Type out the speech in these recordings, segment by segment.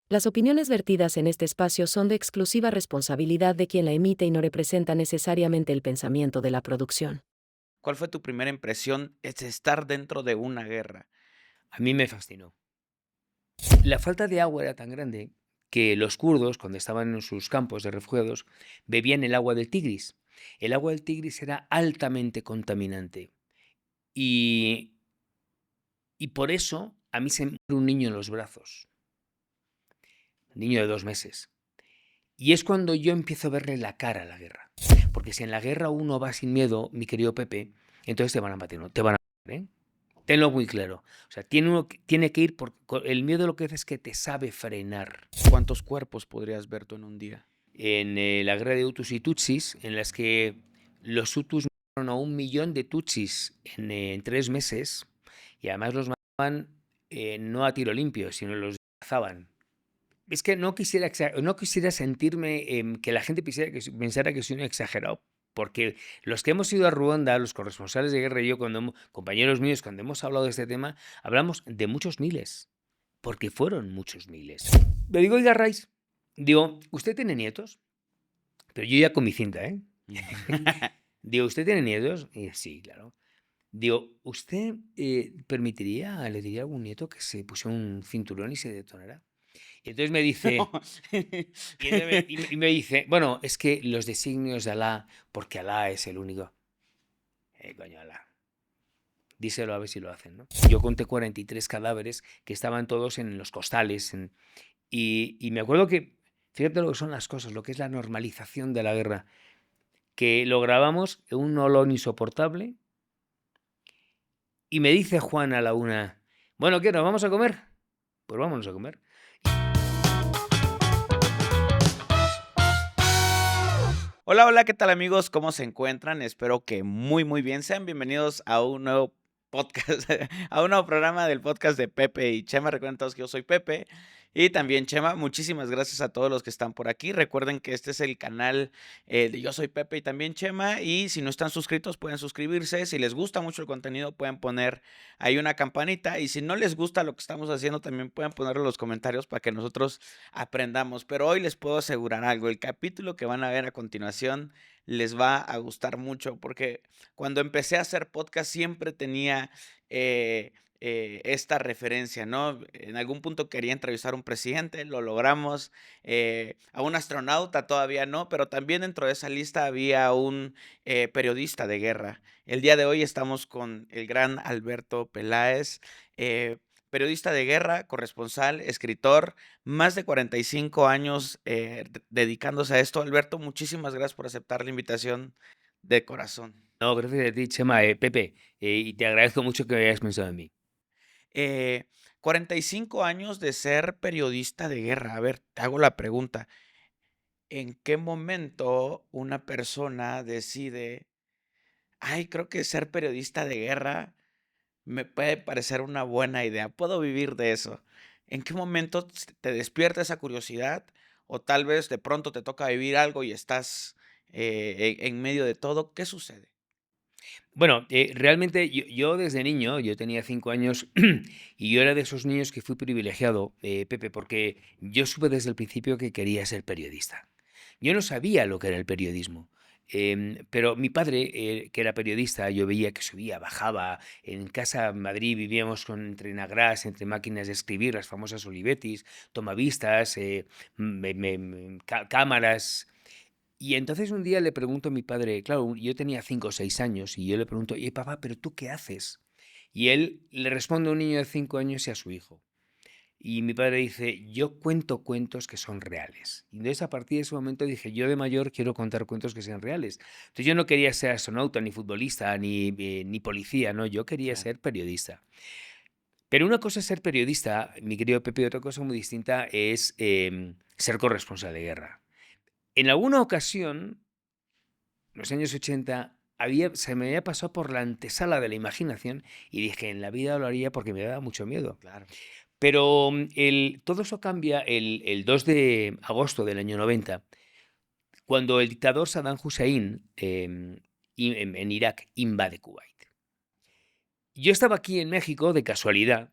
Las opiniones vertidas en este espacio son de exclusiva responsabilidad de quien la emite y no representa necesariamente el pensamiento de la producción. ¿Cuál fue tu primera impresión es estar dentro de una guerra? A mí me fascinó. La falta de agua era tan grande que los kurdos, cuando estaban en sus campos de refugiados, bebían el agua del Tigris. El agua del Tigris era altamente contaminante y, y por eso a mí se me muere un niño en los brazos, un niño de 2 meses. Y es cuando yo empiezo a verle la cara a la guerra. Porque si en la guerra uno va sin miedo, mi querido Pepe, entonces te van a matar, ¿no? Te van a matar, ¿eh? Tenlo muy claro. O sea, tiene que ir por el miedo, lo que hace es que te sabe frenar. ¿Cuántos cuerpos podrías ver tú en un día? En la guerra de Hutus y Tutsis, en las que los Hutus mataron a 1 millón de Tutsis en 3 meses, y además los mataban no a tiro limpio, sino los desplazaban. Es que no quisiera sentirme que la gente pensara que soy un exagerado, porque los que hemos ido a Ruanda, los corresponsales de guerra y yo, compañeros míos, cuando hemos hablado de este tema, hablamos de muchos miles, porque fueron muchos miles. Le digo, oiga, Rice, digo, ¿usted tiene nietos? Pero yo ya con mi cinta, ¿eh? Digo, ¿usted tiene nietos? Y sí, claro. Digo, ¿usted le diría a algún nieto que se pusiera un cinturón y se detonara? Y entonces me dice, y me dice, bueno, es que los designios de Alá, porque Alá es el único. Coño, Alá. Díselo a ver si lo hacen, ¿no? Yo conté 43 cadáveres que estaban todos en los costales. Y me acuerdo que, fíjate lo que son las cosas, lo que es la normalización de la guerra, que lo grabamos en un olor insoportable. Y me dice Juan a la una, bueno, ¿qué? ¿Nos vamos a comer? Pues vámonos a comer. Hola, hola, ¿qué tal amigos? ¿Cómo se encuentran? Espero que muy bien. Sean bienvenidos a un nuevo podcast, a un nuevo programa del podcast de Pepe y Chema. Recuerden todos que yo soy Pepe y también Chema. Muchísimas gracias a todos los que están por aquí. Recuerden que este es el canal de Yo Soy Pepe y también Chema. Y si no están suscritos, pueden suscribirse. Si les gusta mucho el contenido, pueden poner ahí una campanita. Y si no les gusta lo que estamos haciendo, también pueden ponerlo en los comentarios para que nosotros aprendamos. Pero hoy les puedo asegurar algo, el capítulo que van a ver a continuación les va a gustar mucho, porque cuando empecé a hacer podcast siempre tenía esta referencia, ¿no? En algún punto quería entrevistar a un presidente, lo logramos, a un astronauta todavía no, pero también dentro de esa lista había un periodista de guerra. El día de hoy estamos con el gran Alberto Peláez, periodista de guerra, corresponsal, escritor, más de 45 años dedicándose a esto. Alberto, muchísimas gracias por aceptar la invitación de corazón. No, gracias a ti, Chema, Pepe, y te agradezco mucho que hayas pensado en mí. Eh, 45 años de ser periodista de guerra. A ver, te hago la pregunta. ¿En qué momento una persona decide, ay, creo que ser periodista de guerra me puede parecer una buena idea, puedo vivir de eso? ¿En qué momento te despierta esa curiosidad? O tal vez de pronto te toca vivir algo y estás en medio de todo. ¿Qué sucede? Bueno, realmente yo desde niño, yo tenía 5 años y yo era de esos niños que fui privilegiado, Pepe, porque yo supe desde el principio que quería ser periodista. Yo no sabía lo que era el periodismo, pero mi padre, que era periodista, yo veía que subía, bajaba. En casa en Madrid vivíamos entre Nagrás, entre máquinas de escribir, las famosas Olivetis, tomavistas, cámaras. Y entonces un día le pregunto a mi padre, claro, yo tenía 5 o 6 años, y yo le pregunto, y papá, ¿pero tú qué haces? Y él le responde a un niño de 5 años y a su hijo. Y mi padre dice, yo cuento cuentos que son reales. Y entonces a partir de ese momento dije, yo de mayor quiero contar cuentos que sean reales. Entonces yo no quería ser astronauta, ni futbolista, ni policía, no, yo quería Claro. ser periodista. Pero una cosa es ser periodista, mi querido Pepe, y otra cosa muy distinta es ser corresponsal de guerra. En alguna ocasión, en los años 80, se me había pasado por la antesala de la imaginación y dije, en la vida lo haría porque me daba mucho miedo. Claro. Pero todo eso cambia el 2 de agosto del año 90, cuando el dictador Saddam Hussein en Irak invade Kuwait. Yo estaba aquí en México de casualidad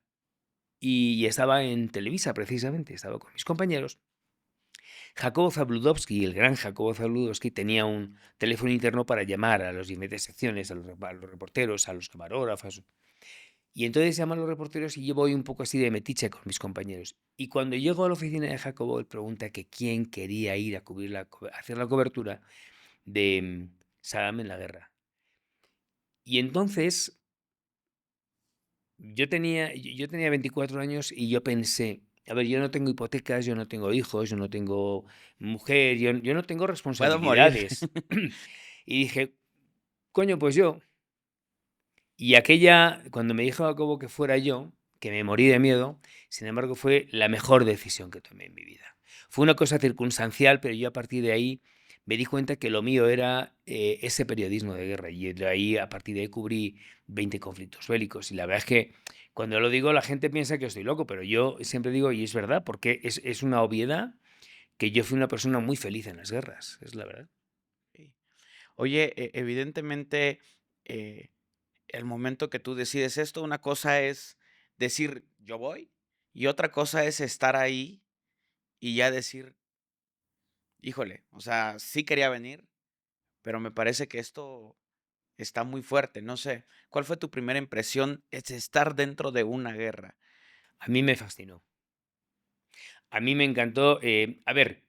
y estaba en Televisa, precisamente, estaba con mis compañeros. Jacobo Zabludovsky, el gran Jacobo Zabludovsky, tenía un teléfono interno para llamar a las diferentes secciones, a los reporteros, a los camarógrafos. Y entonces llaman a los reporteros y yo voy un poco así de metiche con mis compañeros. Y cuando llego a la oficina de Jacobo, él pregunta que quién quería ir a hacer la cobertura de Saddam en la guerra. Y entonces yo tenía 24 años y yo pensé, a ver, yo no tengo hipotecas, yo no tengo hijos, yo no tengo mujer, yo no tengo Puedo morir. responsabilidades. Y dije, coño, pues yo. Y cuando me dijo Jacobo que fuera yo, que me morí de miedo, sin embargo fue la mejor decisión que tomé en mi vida. Fue una cosa circunstancial, pero yo a partir de ahí me di cuenta que lo mío era ese periodismo de guerra. Y de ahí, a partir de ahí cubrí 20 conflictos bélicos. Y la verdad es que cuando lo digo la gente piensa que estoy loco, pero yo siempre digo, y es verdad, porque es una obviedad, que yo fui una persona muy feliz en las guerras, es la verdad. Sí. Oye, evidentemente, eh, el momento que tú decides esto, una cosa es decir, yo voy, y otra cosa es estar ahí y ya decir, híjole, o sea, sí quería venir, pero me parece que esto está muy fuerte, no sé. ¿Cuál fue tu primera impresión? Es estar dentro de una guerra. A mí me fascinó. A mí me encantó. A ver,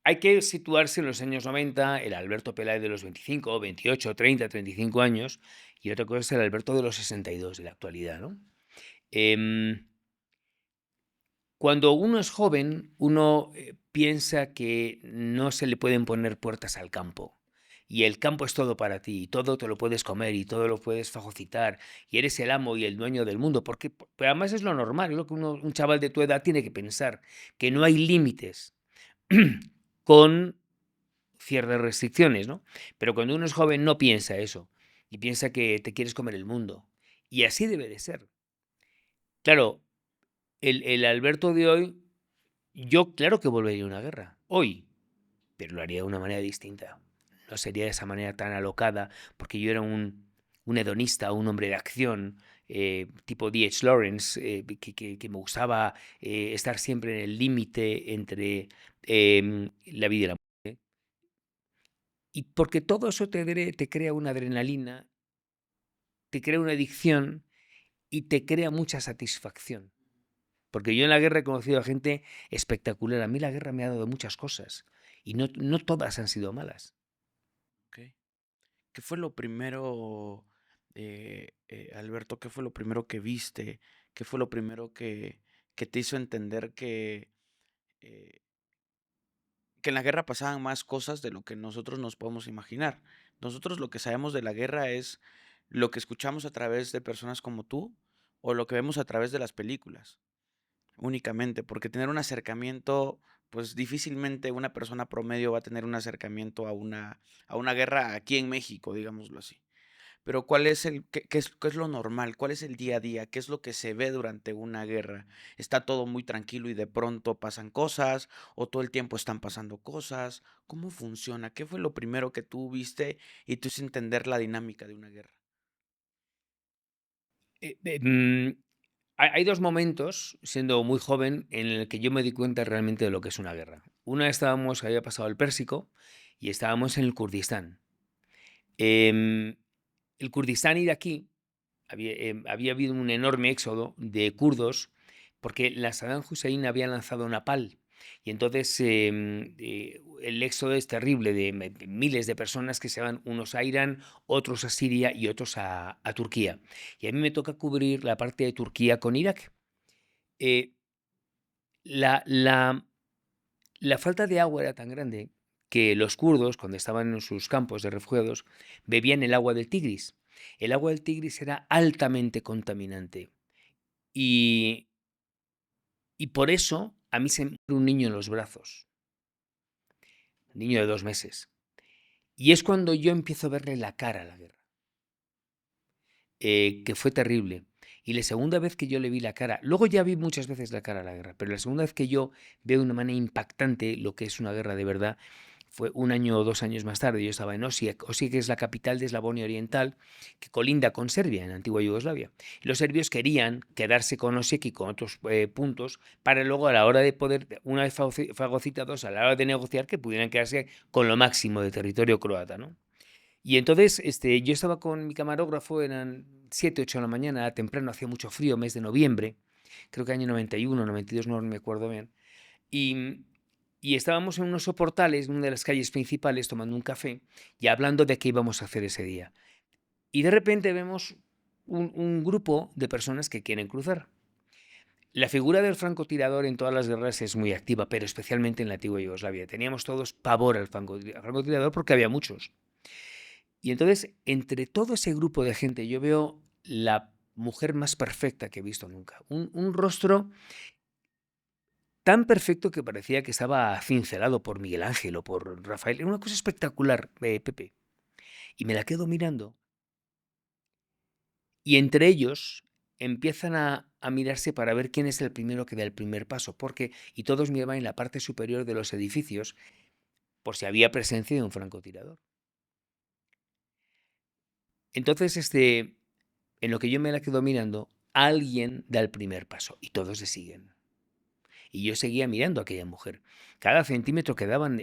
hay que situarse en los años 90, el Alberto Peláez de los 25, 28, 30, 35 años, y otra cosa es el Alberto de los 62 de la actualidad, ¿no? Em, Cuando uno es joven, uno piensa que no se le pueden poner puertas al campo. Y el campo es todo para ti, y todo te lo puedes comer, y todo lo puedes fagocitar, y eres el amo y el dueño del mundo, porque pero además es lo normal, es lo que un chaval de tu edad tiene que pensar, que no hay límites con ciertas restricciones, ¿no? Pero cuando uno es joven no piensa eso, y piensa que te quieres comer el mundo. Y así debe de ser. Claro, el Alberto de hoy, yo claro que volvería a una guerra, hoy, pero lo haría de una manera distinta. No sería de esa manera tan alocada, porque yo era un hedonista, un hombre de acción, tipo D.H. Lawrence, que me gustaba estar siempre en el límite entre la vida y la muerte. Y porque todo eso te crea una adrenalina, te crea una adicción y te crea mucha satisfacción. Porque yo en la guerra he conocido a gente espectacular. A mí la guerra me ha dado muchas cosas y no todas han sido malas. Ok. ¿Qué fue lo primero, Alberto, qué fue lo primero que viste? ¿Qué fue lo primero que te hizo entender eh, que en la guerra pasaban más cosas de lo que nosotros nos podemos imaginar? Nosotros lo que sabemos de la guerra es lo que escuchamos a través de personas como tú o lo que vemos a través de las películas, únicamente, porque tener un acercamiento, pues difícilmente una persona promedio va a tener un acercamiento a una guerra aquí en México, digámoslo así. Pero ¿cuál es qué es lo normal? ¿Cuál es el día a día? ¿Qué es lo que se ve durante una guerra? ¿Está todo muy tranquilo y de pronto pasan cosas? ¿O todo el tiempo están pasando cosas? ¿Cómo funciona? ¿Qué fue lo primero que tú viste y tú hiciste entender la dinámica de una guerra? Eh, eh, mm, hay dos momentos, siendo muy joven, en el que yo me di cuenta realmente de lo que es una guerra. Una había pasado el Pérsico y estábamos en el Kurdistán. Em, el Kurdistán iraquí había habido un enorme éxodo de kurdos porque la Saddam Hussein había lanzado Napal. Y entonces el éxodo es terrible de miles de personas que se van unos a Irán, otros a Siria y otros a Turquía. Y a mí me toca cubrir la parte de Turquía con Irak. Eh, la, la, la falta de agua era tan grande que los kurdos, cuando estaban en sus campos de refugiados, bebían el agua del Tigris. El agua del Tigris era altamente contaminante y, y por eso a mí se me muere un niño en los brazos, un niño de 2 meses. Y es cuando yo empiezo a verle la cara a la guerra, que fue terrible. Y la segunda vez que yo le vi la cara, luego ya vi muchas veces la cara a la guerra, pero la segunda vez que yo veo de una manera impactante lo que es una guerra de verdad, fue 1 año o 2 años más tarde, yo estaba en Osijek. Osijek es la capital de Eslavonia Oriental, que colinda con Serbia, en la antigua Yugoslavia. Los serbios querían quedarse con Osijek y con otros puntos para luego, a la hora de poder, una vez fagocitados, a la hora de negociar, que pudieran quedarse con lo máximo de territorio croata, ¿no? Y entonces yo estaba con mi camarógrafo, eran 7, 8 de la mañana, temprano, hacía mucho frío, mes de noviembre, creo que año 91, 92, no me acuerdo bien. Y estábamos en unos soportales, en una de las calles principales, tomando un café y hablando de qué íbamos a hacer ese día. Y de repente vemos un grupo de personas que quieren cruzar. La figura del francotirador en todas las guerras es muy activa, pero especialmente en la antigua Yugoslavia. Teníamos todos pavor al francotirador porque había muchos. Y entonces, entre todo ese grupo de gente, yo veo la mujer más perfecta que he visto nunca. Un rostro tan perfecto que parecía que estaba cincelado por Miguel Ángel o por Rafael. Era una cosa espectacular, Pepe. Y me la quedo mirando. Y entre ellos empiezan a mirarse para ver quién es el primero que da el primer paso. Y todos miraban en la parte superior de los edificios por si había presencia de un francotirador. Entonces, en lo que yo me la quedo mirando, alguien da el primer paso y todos le siguen. Y yo seguía mirando a aquella mujer. Cada centímetro que daban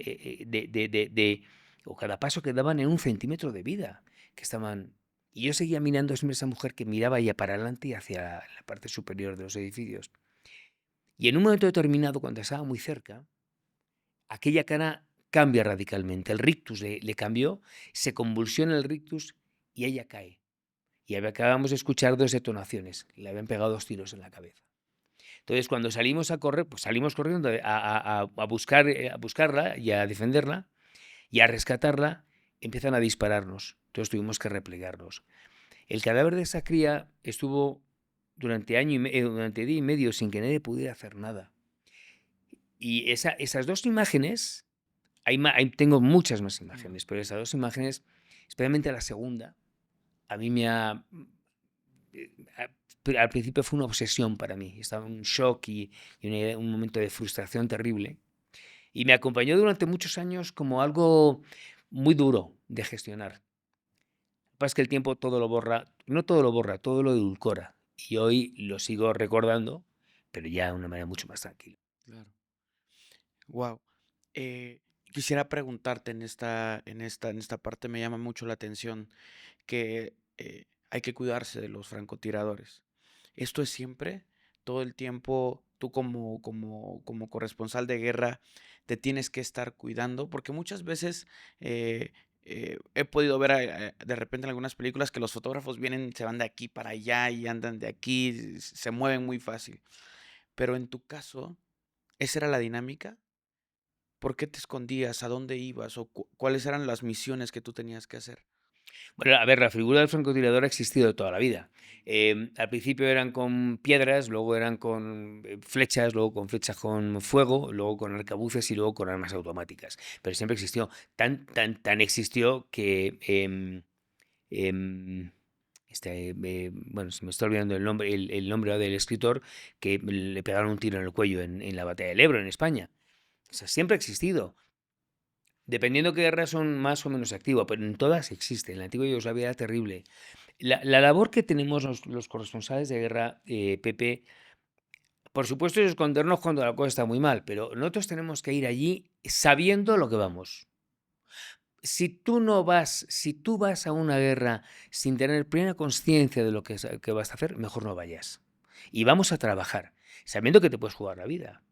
o cada paso que daban en 1 centímetro de vida. Y yo seguía mirando a esa mujer que miraba ya para adelante y hacia la parte superior de los edificios. Y en un momento determinado, cuando estaba muy cerca, aquella cara cambia radicalmente. El rictus le cambió, se convulsiona el rictus y ella cae. Y acabamos de escuchar 2 detonaciones. Le habían pegado 2 tiros en la cabeza. Entonces, cuando salimos a correr, pues salimos corriendo a buscarla y a defenderla y a rescatarla, empiezan a dispararnos. Entonces tuvimos que replegarnos. El cadáver de esa cría estuvo durante día y medio sin que nadie pudiera hacer nada. Y esas 2 imágenes, tengo muchas más imágenes, pero esas 2 imágenes, especialmente la segunda, a mí al principio fue una obsesión para mí. Estaba en un shock y un momento de frustración terrible. Y me acompañó durante muchos años como algo muy duro de gestionar. Lo que pasa es que el tiempo todo lo borra, no todo lo borra, todo lo edulcora. Y hoy lo sigo recordando, pero ya de una manera mucho más tranquila. Claro. Wow. Quisiera preguntarte en esta parte, me llama mucho la atención que hay que cuidarse de los francotiradores. ¿Esto es siempre? Todo el tiempo, tú como corresponsal de guerra, te tienes que estar cuidando, porque muchas veces he podido ver de repente en algunas películas que los fotógrafos vienen, se van de aquí para allá y andan de aquí, se mueven muy fácil. Pero en tu caso, ¿esa era la dinámica? ¿Por qué te escondías? ¿A dónde ibas? ¿O cuáles eran las misiones que tú tenías que hacer? Bueno, a ver, la figura del francotirador ha existido toda la vida. Al principio eran con piedras, luego eran con flechas, luego con flechas con fuego, luego con arcabuces y luego con armas automáticas. Pero siempre existió. Tan existió que bueno, se me está olvidando el nombre del escritor, que le pegaron un tiro en el cuello en la batalla del Ebro, en España. O sea, siempre ha existido. Dependiendo qué guerras son más o menos activas, pero en todas existe. En la antigua Yugoslavia era terrible. La labor que tenemos los corresponsales de guerra, Pepe, por supuesto es escondernos cuando la cosa está muy mal, pero nosotros tenemos que ir allí sabiendo lo que vamos. Si tú vas a una guerra sin tener plena conciencia de lo que vas a hacer, mejor no vayas. Y vamos a trabajar, sabiendo que te puedes jugar la vida.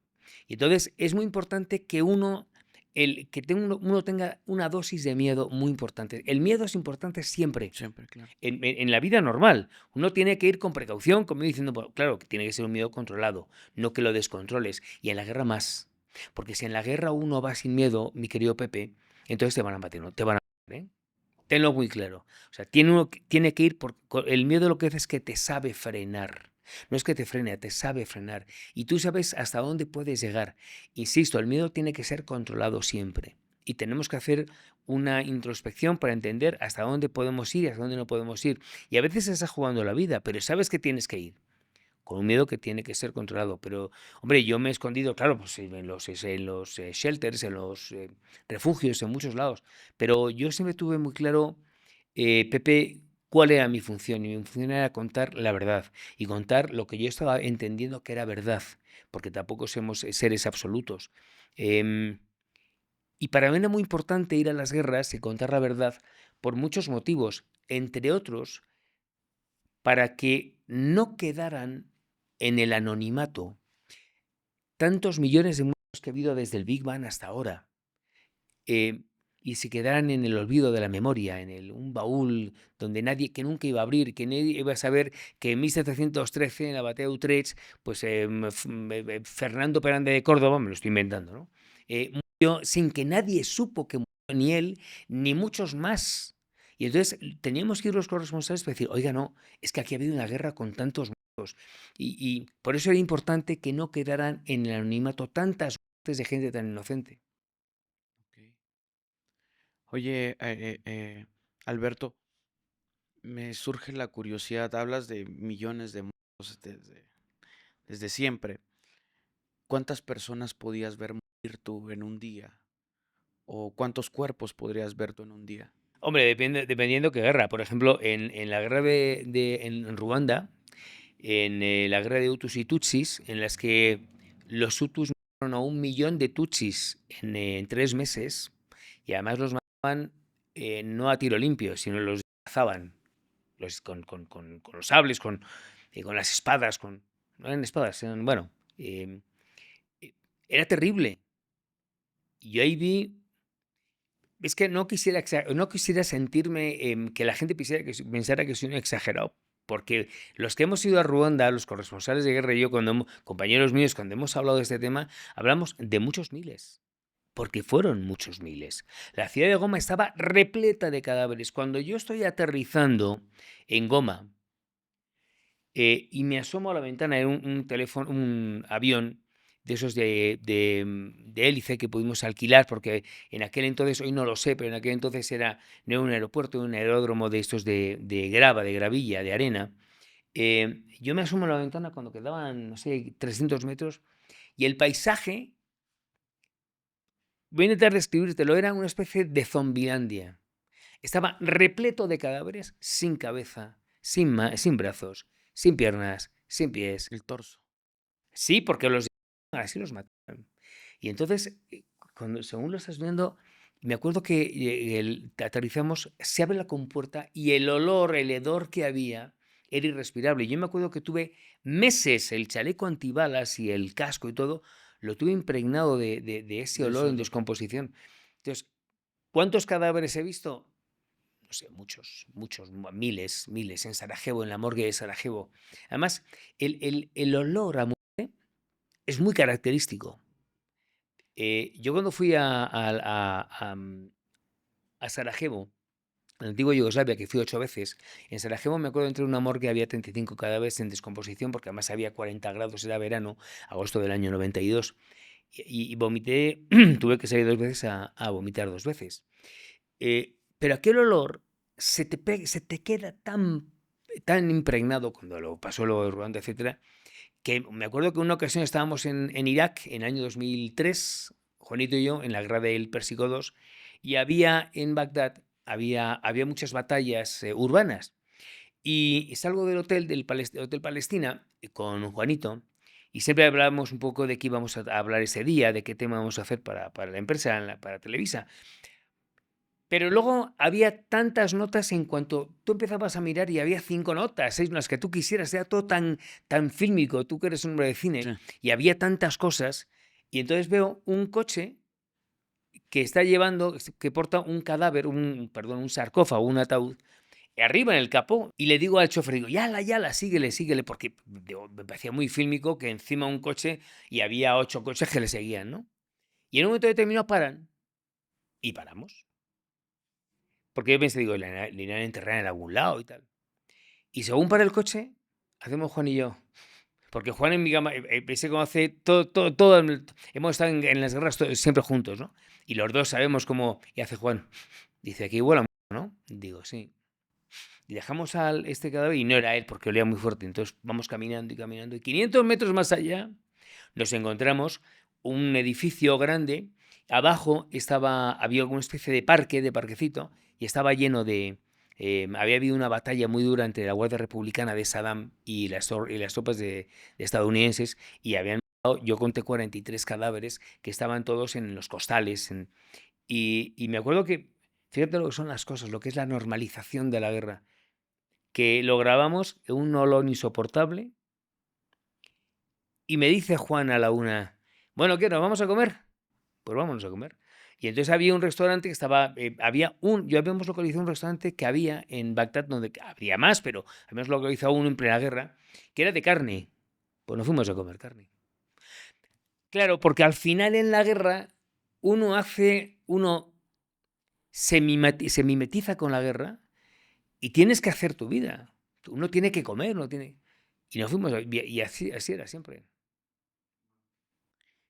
Y entonces es muy importante que uno tenga una dosis de miedo muy importante. El miedo es importante siempre. Siempre, claro. En la vida normal, uno tiene que ir con precaución, como diciendo, bueno, claro, que tiene que ser un miedo controlado, no que lo descontroles. Y en la guerra más. Porque si en la guerra uno va sin miedo, mi querido Pepe, entonces te van a matar, ¿no? Te van a matar, ¿eh? Tenlo muy claro. O sea, tiene que ir el miedo lo que hace es que te sabe frenar. No es que te frene, te sabe frenar. Y tú sabes hasta dónde puedes llegar. Insisto, el miedo tiene que ser controlado siempre. Y tenemos que hacer una introspección para entender hasta dónde podemos ir y hasta dónde no podemos ir. Y a veces estás jugando la vida, pero sabes que tienes que ir. con un miedo que tiene que ser controlado. Pero, hombre, yo me he escondido, claro, pues en los shelters, en los refugios, en muchos lados. Pero yo siempre tuve muy claro, Pepe, cuál era mi función. Y mi función era contar la verdad y contar lo que yo estaba entendiendo que era verdad, porque tampoco somos seres absolutos. Em, y para mí era muy importante ir a las guerras y contar la verdad por muchos motivos, entre otros, para que no quedaran en el anonimato tantos millones de muertos que ha habido desde el Big Bang hasta ahora, eh, y se quedaran en el olvido de la memoria, un baúl donde nadie, que nunca iba a abrir, que nadie iba a saber que en 1713, en la batalla de Utrecht, pues Fernando Perande de Córdoba, me lo estoy inventando, ¿no? Murió sin que nadie supo que murió, ni él, ni muchos más. Y entonces teníamos que ir los corresponsales para decir, oiga, no, es que aquí ha habido una guerra con tantos muertos. Y por eso era importante que no quedaran en el anonimato tantas muertes de gente tan inocente. Ok. Oye, Alberto, me surge la curiosidad. Hablas de millones de muertos desde siempre. ¿Cuántas personas podías ver morir tú en un día? ¿O cuántos cuerpos podrías ver tú en un día? Hombre, dependiendo qué guerra. Por ejemplo, en la guerra en Ruanda, en la guerra de Hutus y Tutsis, en las que los Hutus mataron a 1 millón de Tutsis en 3 meses, y además los mataban no a tiro limpio, sino los desplazaban con los sables, con las espadas, no eran espadas, eran, bueno, eh, era terrible. Y yo ahí vi. Es que no quisiera sentirme, que la gente pensara que soy un exagerado, porque los que hemos ido a Ruanda, los corresponsales de guerra y yo, compañeros míos, cuando hemos hablado de este tema, hablamos de muchos miles, porque fueron muchos miles. La ciudad de Goma estaba repleta de cadáveres. Cuando yo estoy aterrizando en Goma, y me asomo a la ventana de un avión de esos de hélice que pudimos alquilar, porque en aquel entonces, hoy no lo sé, pero en aquel entonces no era un aeropuerto, era un aeródromo de estos de grava, de gravilla, de arena. Yo me asomo a la ventana cuando quedaban, no sé, 300 metros, y el paisaje, voy a intentar describírtelo, era una especie de Zombilandia. Estaba repleto de cadáveres sin cabeza, sin brazos, sin piernas, sin pies. El torso. Sí, porque así los mataron. Y entonces, según lo estás viendo, me acuerdo que aterrizamos, se abre la compuerta y el olor, el hedor que había era irrespirable. Yo me acuerdo que tuve meses el chaleco antibalas y el casco y todo, lo tuve impregnado de ese De ese olor en olor. descomposición. Entonces, ¿cuántos cadáveres he visto? No sé, muchos, miles, miles en Sarajevo, en la morgue de Sarajevo. Además, el olor a muerte es muy característico. Yo cuando fui a Sarajevo, en la antigua Yugoslavia, que fui 8 veces, en Sarajevo me acuerdo, entré en una morgue, había 35 cadáveres en descomposición, porque además había 40 grados, era verano, agosto del año 92, y vomité, tuve que salir 2 veces a vomitar 2 veces. Pero aquel olor se te queda tan impregnado cuando lo pasó lo de Ruanda, etcétera, que me acuerdo que una ocasión estábamos en Irak, en el año 2003, Juanito y yo, en la guerra del Pérsico II, y había en Bagdad, había muchas batallas urbanas. Y salgo del Hotel Palestina, con Juanito, y siempre hablábamos un poco de qué íbamos a hablar ese día, de qué tema vamos a hacer para la empresa, para Televisa. Pero luego había tantas notas, en cuanto tú empezabas a mirar y había 5 notas, 6, las que tú quisieras, era todo tan fílmico, tú que eres un hombre de cine, Sí. y había tantas cosas, y entonces veo un coche que está llevando, que porta un cadáver, un sarcófago, un ataúd, arriba en el capó, y le digo al chofer, digo, yala, síguele, porque me parecía muy fílmico que encima un coche, y había 8 coches que le seguían, ¿no? Y en un momento determinado paran, y paramos. Porque yo pensé, digo, le irán a enterrar en algún lado y tal. Y según para el coche, hacemos Juan y yo. Porque Juan en mi cama, se conoce hemos estado en las guerras siempre juntos, ¿no? Y los dos sabemos cómo, y hace Juan, dice, aquí huele a muerto, ¿no? Digo, sí. Y dejamos al este cadáver y no era él porque olía muy fuerte. Entonces vamos caminando y caminando. Y 500 metros más allá nos encontramos un edificio grande. Abajo había una especie de parquecito, y estaba lleno de... había habido una batalla muy dura entre la Guardia Republicana de Saddam y las tropas de estadounidenses, y habían matado, yo conté 43 cadáveres que estaban todos en los costales. Y me acuerdo que, fíjate lo que son las cosas, lo que es la normalización de la guerra, que lo grabamos en un olor insoportable, y me dice Juan a la una, bueno, ¿qué, nos vamos a comer? Pues vámonos a comer. Y entonces había un restaurante que estaba, yo habíamos localizado un restaurante que había en Bagdad, donde habría más, pero habíamos localizado uno en plena guerra, que era de carne. Pues nos fuimos a comer carne. Claro, porque al final en la guerra uno se mimetiza con la guerra y tienes que hacer tu vida. Uno tiene que comer, no tiene... Y nos fuimos, y así era siempre.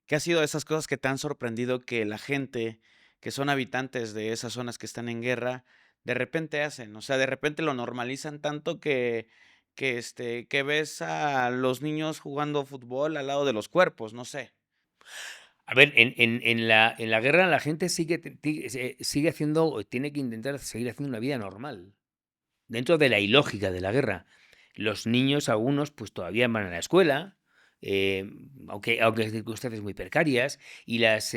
¿Qué ha sido de esas cosas que te han sorprendido que la gente, que son habitantes de esas zonas que están en guerra, de repente hacen? O sea, de repente lo normalizan tanto que ves a los niños jugando fútbol al lado de los cuerpos, no sé. A ver, en la guerra la gente sigue haciendo, o tiene que intentar seguir haciendo una vida normal, dentro de la ilógica de la guerra. Los niños, algunos, pues todavía van a la escuela, aunque en circunstancias muy precarias, las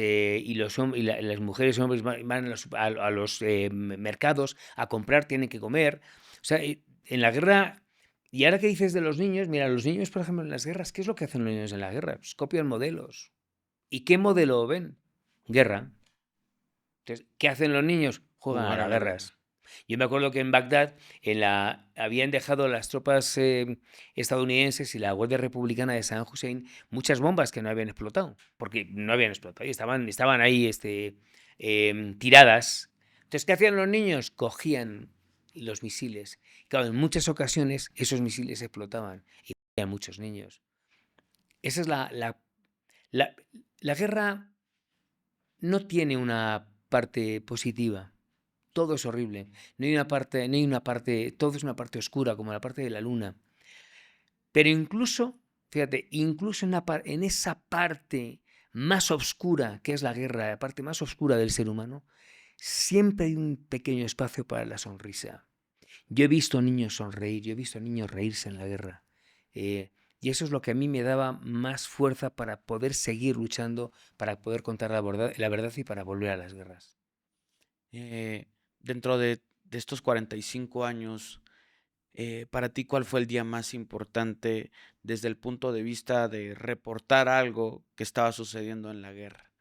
mujeres y hombres van a los mercados a comprar, tienen que comer. O sea, en la guerra... Y ahora que dices de los niños, mira, los niños, por ejemplo, en las guerras, ¿qué es lo que hacen los niños en la guerra? Pues copian modelos. ¿Y qué modelo ven? Guerra. Entonces, ¿qué hacen los niños? Juegan a Jugar a las la guerra. guerras. Yo me acuerdo que en Bagdad habían dejado las tropas estadounidenses y la Guardia Republicana de Saddam Hussein muchas bombas que no habían explotado, porque no habían explotado, y estaban ahí tiradas. Entonces, ¿qué hacían los niños? Cogían los misiles. Claro, en muchas ocasiones esos misiles explotaban y morían muchos niños. Esa es la, la guerra no tiene una parte positiva. Todo es horrible. No hay una parte, todo es una parte oscura, como la parte de la luna. Pero incluso, fíjate, incluso en esa parte más oscura que es la guerra, la parte más oscura del ser humano, siempre hay un pequeño espacio para la sonrisa. Yo he visto niños sonreír, yo he visto niños reírse en la guerra. eh, y eso es lo que a mí me daba más fuerza para poder seguir luchando, para poder contar la verdad y para volver a las guerras. Eh, Dentro de estos 45 años, para ti, ¿cuál fue el día más importante desde el punto de vista de reportar algo que estaba sucediendo en la guerra?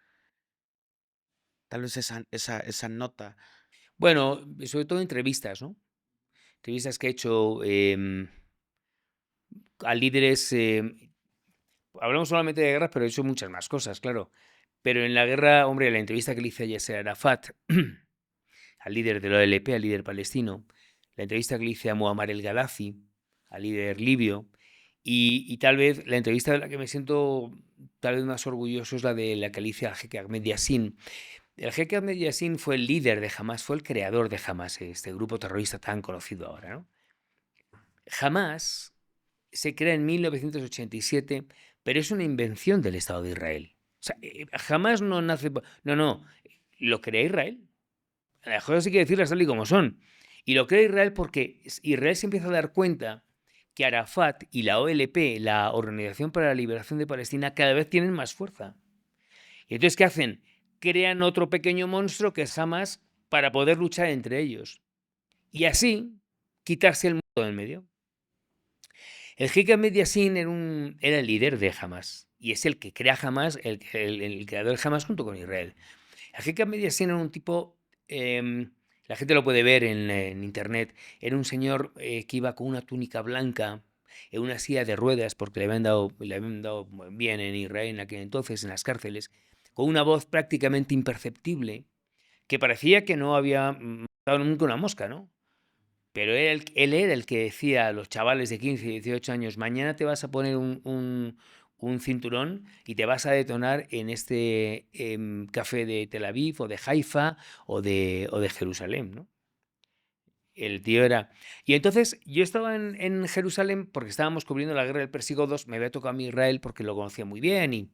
Tal vez esa nota. Bueno, sobre todo entrevistas, ¿no? Entrevistas que he hecho a líderes. Hablamos solamente de guerras, pero he hecho muchas más cosas, claro. Pero en la guerra, hombre, la entrevista que le hice a Yasser Arafat, al líder de la OLP, al líder palestino, la entrevista que le hice a Muammar el Gaddafi, al líder libio, y tal vez la entrevista de la que me siento tal vez más orgulloso es la que le hice al jeque Ahmed Yassin. El jeque Ahmed Yassin fue el líder de Hamas, fue el creador de Hamas, este grupo terrorista tan conocido ahora, ¿no? Hamas se crea en 1987, pero es una invención del Estado de Israel. O sea, jamás no nace... No, lo crea Israel. Las cosas hay que decirlas tal y como son. Y lo crea Israel porque Israel se empieza a dar cuenta que Arafat y la OLP, la Organización para la Liberación de Palestina, cada vez tienen más fuerza. Y entonces, ¿qué hacen? Crean otro pequeño monstruo que es Hamas para poder luchar entre ellos. Y así quitarse el mundo del medio. El Sheikh Ahmed Yassin era el líder de Hamas y es el que crea Hamas, el creador de Hamas junto con Israel. El Sheikh Ahmed Yassin era un tipo, la gente lo puede ver en internet, era un señor que iba con una túnica blanca, en una silla de ruedas, porque le habían dado bien en Israel en aquel entonces, en las cárceles, con una voz prácticamente imperceptible, que parecía que no había matado nunca una mosca, ¿no? Pero él era el que decía a los chavales de 15 y 18 años, mañana te vas a poner un cinturón y te vas a detonar en este café de Tel Aviv o de Haifa o de Jerusalén, ¿no? El tío era... Y entonces yo estaba en Jerusalén porque estábamos cubriendo la guerra del Pérsico II, me había tocado a mí Israel porque lo conocía muy bien y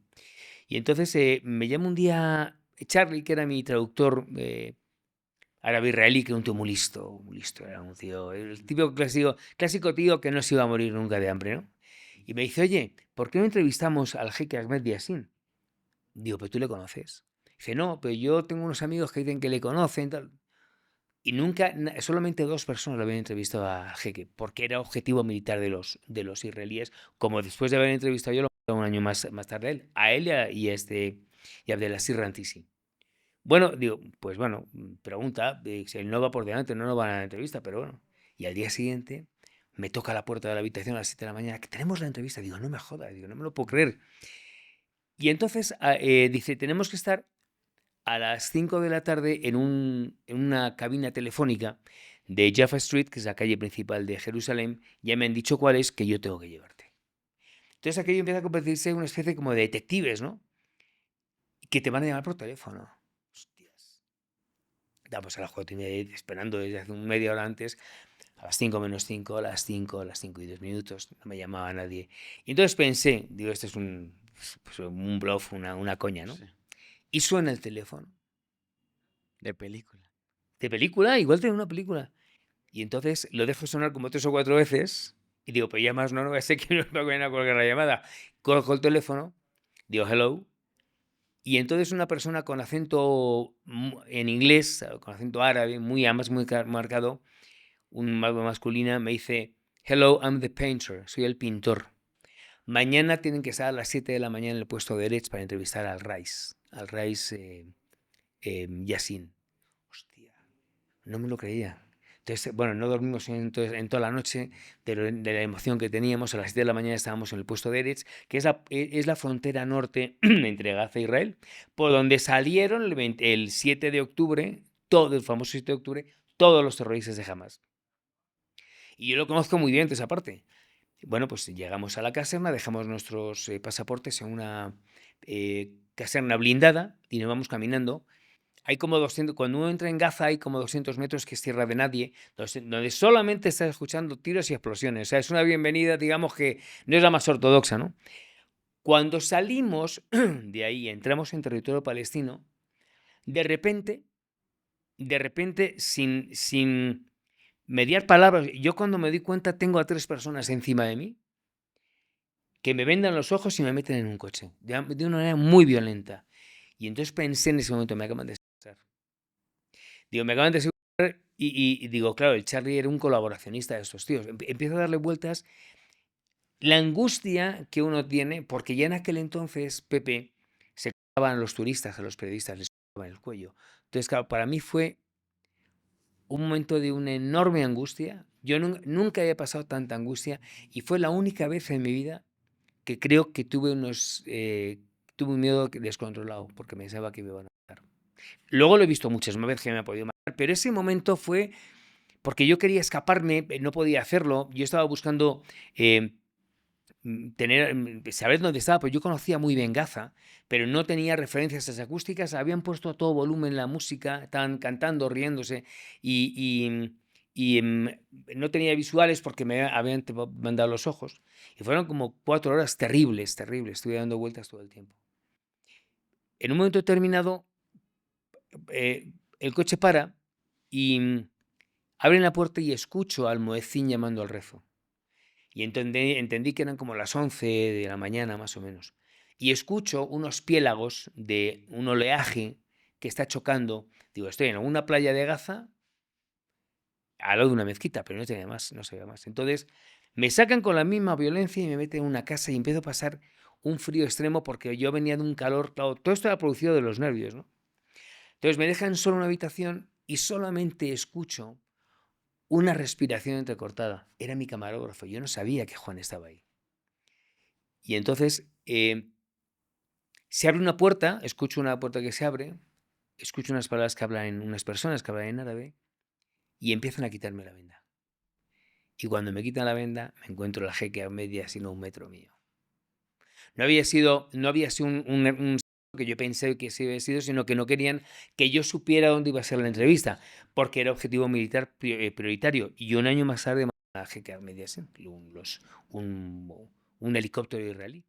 entonces me llama un día Charlie, que era mi traductor árabe-israelí, que era un tío muy listo, era un tío, el típico clásico tío que no se iba a morir nunca de hambre, ¿no? Y me dice, oye, ¿por qué no entrevistamos al jeque Ahmed Yassin? Digo, ¿pero tú le conoces? Dice, no, pero yo tengo unos amigos que dicen que le conocen, tal. Y nunca, solamente 2 personas lo habían entrevistado al jeque, porque era objetivo militar de los israelíes, como después de haber entrevistado yo, un año más tarde a él y a Abdelaziz Rantisi. Bueno, digo, pues bueno, pregunta, si él no va por delante, no nos va a la entrevista, pero bueno. Y al día siguiente me toca la puerta de la habitación a las 7 de la mañana, que tenemos la entrevista. Digo, no me jodas, digo, no me lo puedo creer. Y entonces dice, tenemos que estar a las 5 de la tarde en una cabina telefónica de Jaffa Street, que es la calle principal de Jerusalén. Ya me han dicho cuál es, que yo tengo que llevarte. Entonces aquello empieza a convertirse en una especie como de detectives, ¿no? Que te van a llamar por teléfono. Hostias. Estamos a las 4:30 esperando desde hace media hora antes, a las 5 menos 5, a las 5 y 2 minutos, no me llamaba nadie. Y entonces pensé, digo, esto es un bluff, una coña, ¿no? Sí. Y suena el teléfono. De película. De película, igual de una película. Y entonces lo dejo sonar como 3 o 4 veces y digo, pues ya más no voy a ser que no me vayan a colgar la llamada. Cojo el teléfono, digo hello, y entonces una persona con acento en inglés, con acento árabe, muy marcado, algo masculina, me dice, hello, I'm the painter, soy el pintor. Mañana tienen que estar a las 7 de la mañana en el puesto de Eretz para entrevistar al Rais Yassin. Hostia, no me lo creía. Entonces, bueno, no dormimos en toda la noche de la emoción que teníamos. A las 7 de la mañana estábamos en el puesto de Eretz, que es la frontera norte entre Gaza e Israel, por donde salieron el 7 de octubre, todo el famoso 7 de octubre, todos los terroristas de Hamas. Y yo lo conozco muy bien de esa parte. Bueno, pues llegamos a la caserna, dejamos nuestros pasaportes en una caserna blindada y nos vamos caminando. Hay como 200, cuando uno entra en Gaza hay como 200 metros que es tierra de nadie, donde solamente estás escuchando tiros y explosiones. O sea, es una bienvenida, digamos que no es la más ortodoxa, ¿no? Cuando salimos de ahí, entramos en territorio palestino, de repente, sin mediar palabras, yo cuando me di cuenta tengo a 3 personas encima de mí que me vendan los ojos y me meten en un coche, de una manera muy violenta. Y entonces pensé en ese momento, me acaban de secuestrar. Digo, me acaban de secuestrar y digo, claro, el Charlie era un colaboracionista de estos tíos. Empiezo a darle vueltas. La angustia que uno tiene, porque ya en aquel entonces, Pepe, se clavaban a los turistas, a los periodistas, les clavaban el cuello. Entonces, claro, para mí fue un momento de una enorme angustia. Yo nunca había pasado tanta angustia y fue la única vez en mi vida que creo que tuve un miedo descontrolado porque pensaba que me iban a matar. Luego lo he visto muchas más veces que me ha podido matar, pero ese momento fue porque yo quería escaparme, no podía hacerlo. Yo estaba buscando saber dónde estaba, pues yo conocía muy bien Gaza, pero no tenía referencias acústicas. Habían puesto a todo volumen la música, estaban cantando, riéndose y no tenía visuales porque me habían mandado los ojos. Y fueron como 4 horas terribles, terribles. Estuve dando vueltas todo el tiempo. En un momento determinado, el coche para y abren la puerta y escucho al muecín llamando al rezo. Y entendí que eran como las 11 de la mañana, más o menos. Y escucho unos piélagos de un oleaje que está chocando. Digo, estoy en alguna playa de Gaza, al lado de una mezquita, pero no tenía más, no sabía más. Entonces, me sacan con la misma violencia y me meten en una casa y empiezo a pasar un frío extremo porque yo venía de un calor, claro, todo esto era producido de los nervios, ¿no? Entonces me dejan solo en una habitación y solamente escucho una respiración entrecortada. Era mi camarógrafo, yo no sabía que Juan estaba ahí. Y entonces se abre una puerta, escucho una puerta que se abre, escucho unas palabras que hablan, unas personas que hablan en árabe y empiezan a quitarme la venda. Y cuando me quitan la venda, me encuentro la jeque a media, sino 1 metro mío. No había sido un que yo pensé que se había sido, sino que no querían que yo supiera dónde iba a ser la entrevista, porque era objetivo militar prioritario. Y un año más tarde a GK Mediaset, un helicóptero israelí.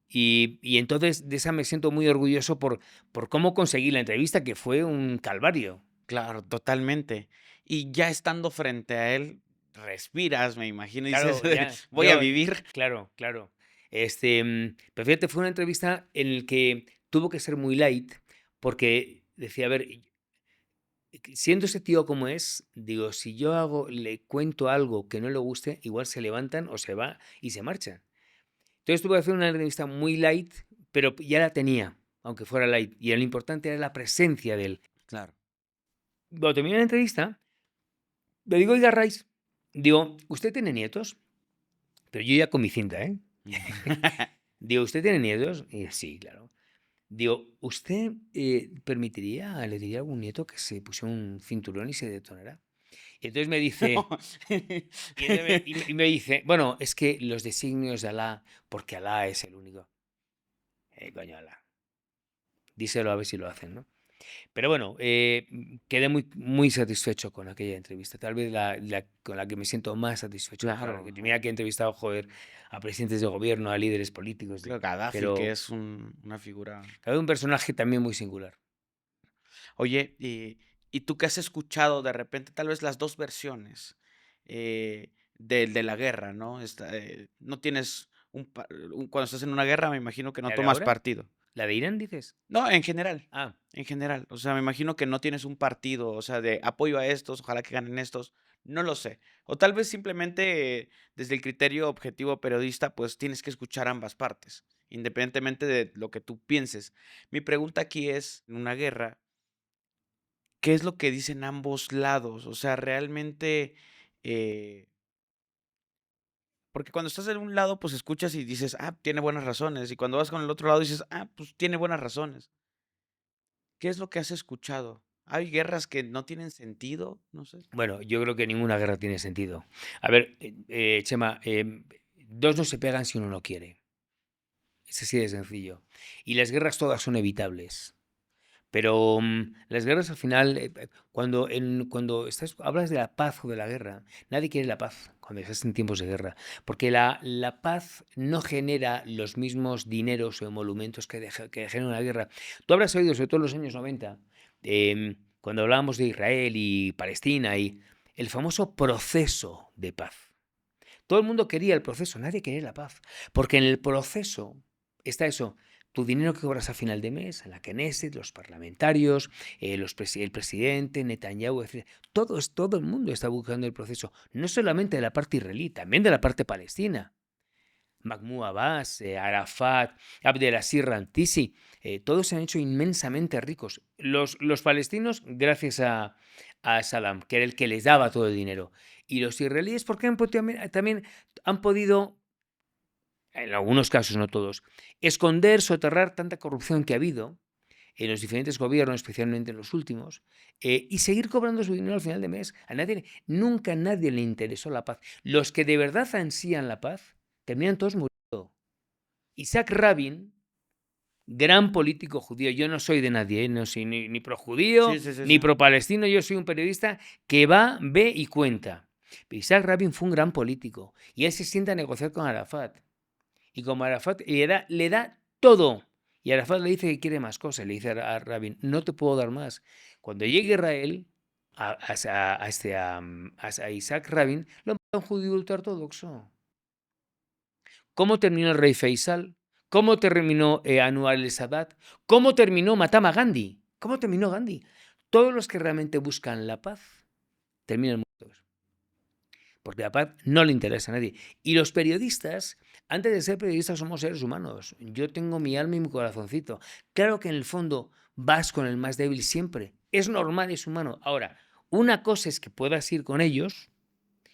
Y entonces de esa me siento muy orgulloso por cómo conseguí la entrevista, que fue un calvario. Claro, totalmente. Y ya estando frente a él, respiras, me imagino, y dices, Claro, ya, voy a vivir. claro. Pero fíjate, fue una entrevista en la que tuvo que ser muy light, porque decía, a ver, siendo ese tío como es, digo, si yo le cuento algo que no le guste, igual se levantan o se va y se marchan. Entonces tuve que hacer una entrevista muy light, pero ya la tenía, aunque fuera light. Y lo importante era la presencia de él. Claro. Cuando terminé la entrevista, le digo, oiga, Raiz, digo, ¿usted tiene nietos? Pero yo ya con mi cinta, ¿eh? Digo, ¿usted tiene nietos? Y sí, claro. Digo, ¿usted le diría a algún nieto que se pusiera un cinturón y se detonara? Y entonces me dice, y me dice, bueno, es que los designios de Alá, porque Alá es el único. Coño, Alá. Díselo a ver si lo hacen, ¿no? Pero bueno, quedé muy satisfecho con aquella entrevista. Tal vez con la que me siento más satisfecho. Claro. Que tenía que he entrevistado, joder, a presidentes de gobierno, a líderes políticos. Claro, Gaddafi, que Pero es una figura. cada un personaje también muy singular. Oye, y tú que has escuchado de repente tal vez las dos versiones de la guerra, ¿no? No tienes cuando estás en una guerra, me imagino que no ¿La de tomas ahora? partido. ¿La de Irán, dices? No, en general. Ah, En general, o sea, me imagino que no tienes un partido, o sea, de apoyo a estos, ojalá que ganen estos, no lo sé. O tal vez simplemente desde el criterio objetivo periodista, pues tienes que escuchar ambas partes, independientemente de lo que tú pienses. Mi pregunta aquí es, en una guerra, ¿qué es lo que dicen ambos lados? O sea, realmente, eh, porque cuando estás en un lado, pues escuchas y dices, ah, tiene buenas razones, y cuando vas con el otro lado dices, ah, pues tiene buenas razones. ¿Qué es lo que has escuchado? ¿Hay guerras que no tienen sentido? No sé. bueno, yo creo que ninguna guerra tiene sentido. A ver, Chema, dos no se pegan si uno no quiere. Es así de sencillo. Y las guerras todas son evitables. Pero las guerras al final, cuando hablas de la paz o de la guerra, nadie quiere la paz cuando estás en tiempos de guerra, porque la paz no genera los mismos dineros o emolumentos que genera una guerra. Tú habrás oído, sobre todo en los años 90, cuando hablábamos de Israel y Palestina, y el famoso proceso de paz. Todo el mundo quería el proceso, nadie quería la paz, porque en el proceso está eso, tu dinero que cobras a final de mes, en la Knesset, los parlamentarios, el presidente, Netanyahu, etc. Todo el mundo está buscando el proceso, no solamente de la parte israelí, también de la parte palestina. Mahmoud Abbas, Arafat, Abdelaziz Rantisi, todos se han hecho inmensamente ricos. Los palestinos, gracias a Saddam, que era el que les daba todo el dinero. Y los israelíes, porque también han podido, en algunos casos, no todos, esconder, soterrar tanta corrupción que ha habido en los diferentes gobiernos, especialmente en los últimos, y seguir cobrando su dinero al final de mes. Nunca a nadie le interesó la paz. Los que de verdad ansían la paz terminan todos muriendo. Isaac Rabin, gran político judío, yo no soy de nadie, no soy ni pro-judío, Sí. ni pro-palestino, yo soy un periodista que va, ve y cuenta. Pero Isaac Rabin fue un gran político y él se sienta a negociar con Arafat. Y como Arafat le da todo, y Arafat le dice que quiere más cosas, le dice a Rabin, no te puedo dar más. Cuando llegue Israel, a Isaac Rabin, lo mata un judío ultraortodoxo. ¿Cómo terminó el rey Faisal? ¿Cómo terminó Anwar el-Sadat? ¿Cómo terminó Mahatma Gandhi? ¿Cómo terminó Gandhi? Todos los que realmente buscan la paz terminan muertos. Porque la paz no le interesa a nadie. Y los periodistas, antes de ser periodistas, somos seres humanos. Yo tengo mi alma y mi corazoncito. Claro que en el fondo vas con el más débil siempre. Es normal, es humano. Ahora, una cosa es que puedas ir con ellos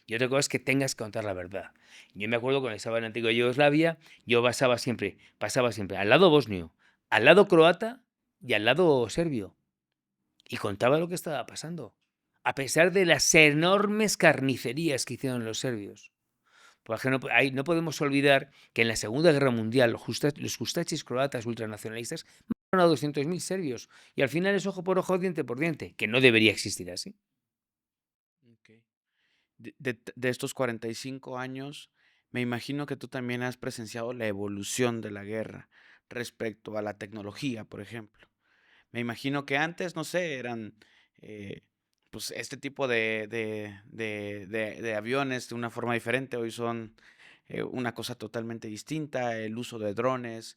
y otra cosa es que tengas que contar la verdad. Yo me acuerdo cuando estaba en antigua Yugoslavia, yo pasaba siempre al lado bosnio, al lado croata y al lado serbio. Y contaba lo que estaba pasando, a pesar de las enormes carnicerías que hicieron los serbios. Porque no podemos olvidar que en la Segunda Guerra Mundial los justachis croatas ultranacionalistas a 200.000 serbios. Y al final es ojo por ojo, diente por diente, que no debería existir así. Ok. De estos 45 años, me imagino que tú también has presenciado la evolución de la guerra respecto a la tecnología, por ejemplo. Me imagino que antes, no sé, eran eh, pues este tipo de aviones de una forma diferente. Hoy son una cosa totalmente distinta, el uso de drones.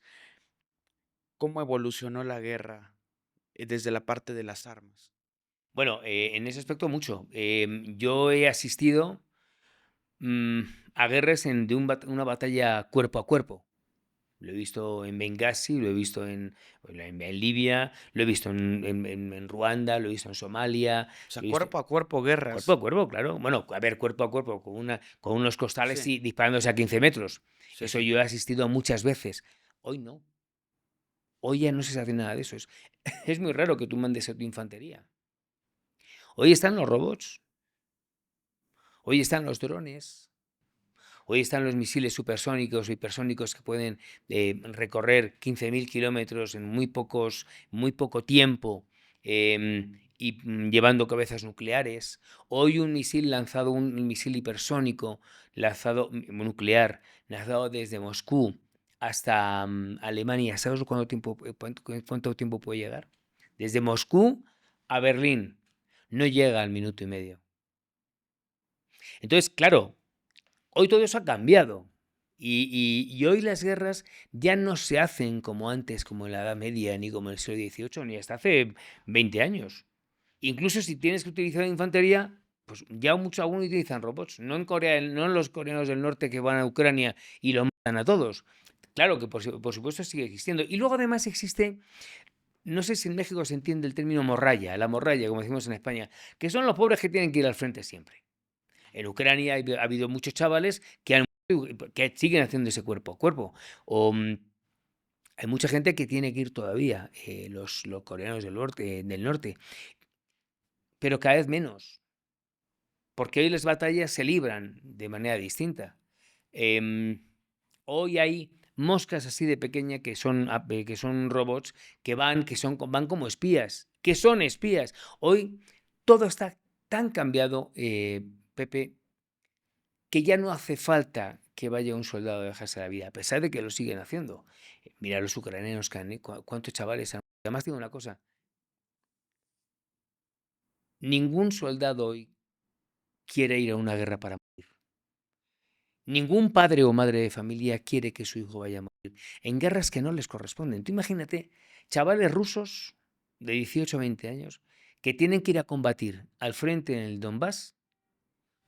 ¿Cómo evolucionó la guerra desde la parte de las armas? Bueno, en ese aspecto mucho. Yo he asistido mm, a guerras de una batalla cuerpo a cuerpo. Lo he visto en Benghazi, lo he visto en Libia, lo he visto en Ruanda, lo he visto en Somalia, O sea, lo he visto cuerpo a cuerpo, cuerpo guerras. a cuerpo, claro. Bueno, a ver, cuerpo a cuerpo, con unos costales Sí, y disparándose a 15 metros. sí, Eso sí. yo he asistido muchas veces. Hoy no. Hoy ya no se hace nada de eso. Es muy raro que tú mandes a tu infantería. Hoy están los robots, hoy están los drones, hoy están los misiles supersónicos o hipersónicos que pueden recorrer 15.000 kilómetros en muy poco tiempo y llevando cabezas nucleares. Hoy un misil hipersónico nuclear, lanzado desde Moscú hasta Alemania. ¿Sabes cuánto tiempo puede llegar? Desde Moscú a Berlín. No llega al minuto y medio. Entonces, claro, hoy todo eso ha cambiado. Y hoy las guerras ya no se hacen como antes, como en la Edad Media, ni como en el siglo XVIII, ni hasta hace 20 años. Incluso si tienes que utilizar infantería, pues ya algunos utilizan robots. No en Corea, no en los coreanos del norte que van a Ucrania y lo matan a todos. Claro que por supuesto sigue existiendo. Y luego además existe, no sé si en México se entiende el término morralla, la morralla, como decimos en España, que son los pobres que tienen que ir al frente siempre. En Ucrania ha habido muchos chavales que siguen haciendo ese cuerpo a cuerpo. O hay mucha gente que tiene que ir todavía, los coreanos del norte, pero cada vez menos, porque hoy las batallas se libran de manera distinta. Em, Hoy hay moscas así de pequeña que son robots van como espías, que son espías. Hoy todo está tan cambiado, Pepe, que ya no hace falta que vaya un soldado a dejarse la vida, a pesar de que lo siguen haciendo. Mira los ucranianos cuántos chavales han. Además, digo una cosa: ningún soldado hoy quiere ir a una guerra para morir. Ningún padre o madre de familia quiere que su hijo vaya a morir en guerras que no les corresponden. Tú imagínate, chavales rusos de 18 o 20 años que tienen que ir a combatir al frente en el Donbass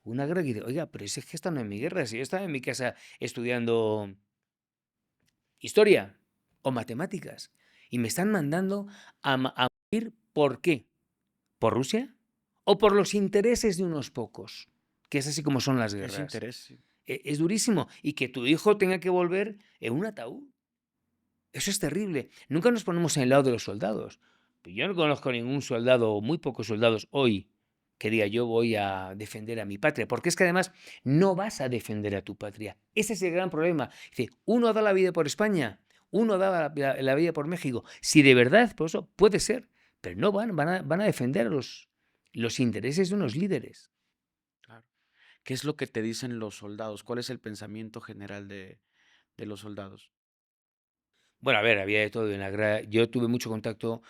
una guerra que dice, oiga, pero es que esta no es mi guerra, si yo estaba en mi casa estudiando historia o matemáticas y me están mandando a morir. ¿Por qué? ¿Por Rusia? ¿O por los intereses de unos pocos? Que es así como son las Ese guerras. interés, sí. Es durísimo. Y que tu hijo tenga que volver en un ataúd. Eso es terrible. Nunca nos ponemos en el lado de los soldados. Yo no conozco ningún soldado o muy pocos soldados hoy que diga yo voy a defender a mi patria. Porque es que además no vas a defender a tu patria. Ese es el gran problema. Dice, uno da la vida por España, uno da la vida por México. Si de verdad, por eso puede ser, pero no van a defender los intereses de unos líderes. Claro. ¿Qué es lo que te dicen los soldados? ¿Cuál es el pensamiento general de los soldados? Bueno, a ver, había de todo en la guerra. Yo tuve mucho contacto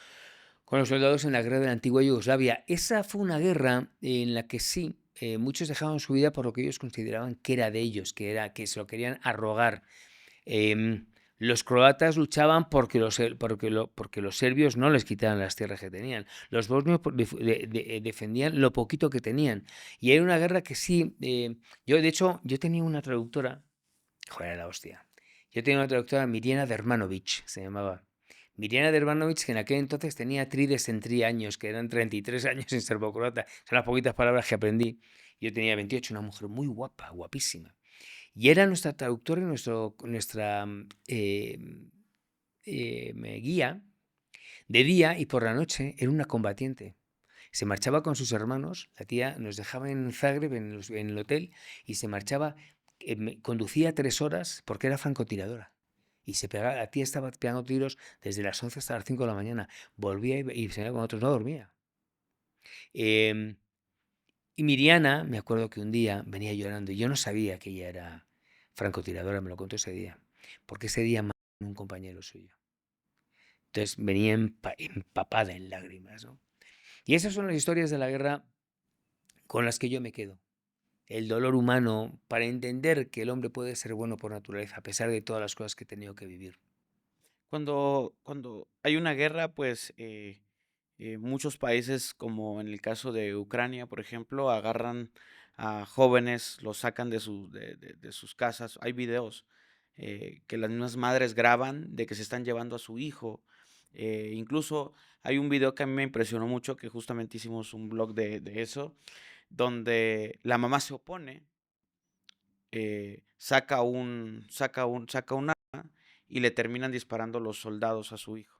con los soldados en la guerra de la antigua Yugoslavia. Esa fue una guerra en la que sí, muchos dejaban su vida por lo que ellos consideraban que era de ellos, que se lo querían arrogar. Em, los croatas luchaban porque los serbios no les quitaran las tierras que tenían. Los bosnios defendían lo poquito que tenían. Y era una guerra que sí, de hecho, yo tenía una traductora, joder, la hostia. Yo tenía una traductora, Mirjana Dermanovic, se llamaba. Mirjana Dermanovic, que en aquel entonces tenía años, que eran 33 años en serbocroata. Son las poquitas palabras que aprendí. Yo tenía 28, una mujer muy guapa, guapísima. Y era nuestra traductora y nuestra guía de día, y por la noche era una combatiente. Se marchaba con sus hermanos, la tía nos dejaba en Zagreb, en el hotel, y se marchaba, conducía 3 horas porque era francotiradora. Y la tía estaba pegando tiros desde las 11 hasta las 5 de la mañana. Volvía y se iba con otros, no dormía. Em, y Miriana, me acuerdo que un día venía llorando y yo no sabía que ella era francotiradora, me lo contó ese día, porque ese día mató a un compañero suyo. Entonces venía empapada en lágrimas, ¿no? Y esas son las historias de la guerra con las que yo me quedo. El dolor humano para entender que el hombre puede ser bueno por naturaleza, a pesar de todas las cosas que he tenido que vivir. Cuando hay una guerra, pues muchos países, como en el caso de Ucrania, por ejemplo, agarran a jóvenes, los sacan de sus casas. Hay videos que las mismas madres graban de que se están llevando a su hijo. Incluso hay un video que a mí me impresionó mucho, que justamente hicimos un blog de eso, donde la mamá se opone, saca un arma y le terminan disparando los soldados a su hijo,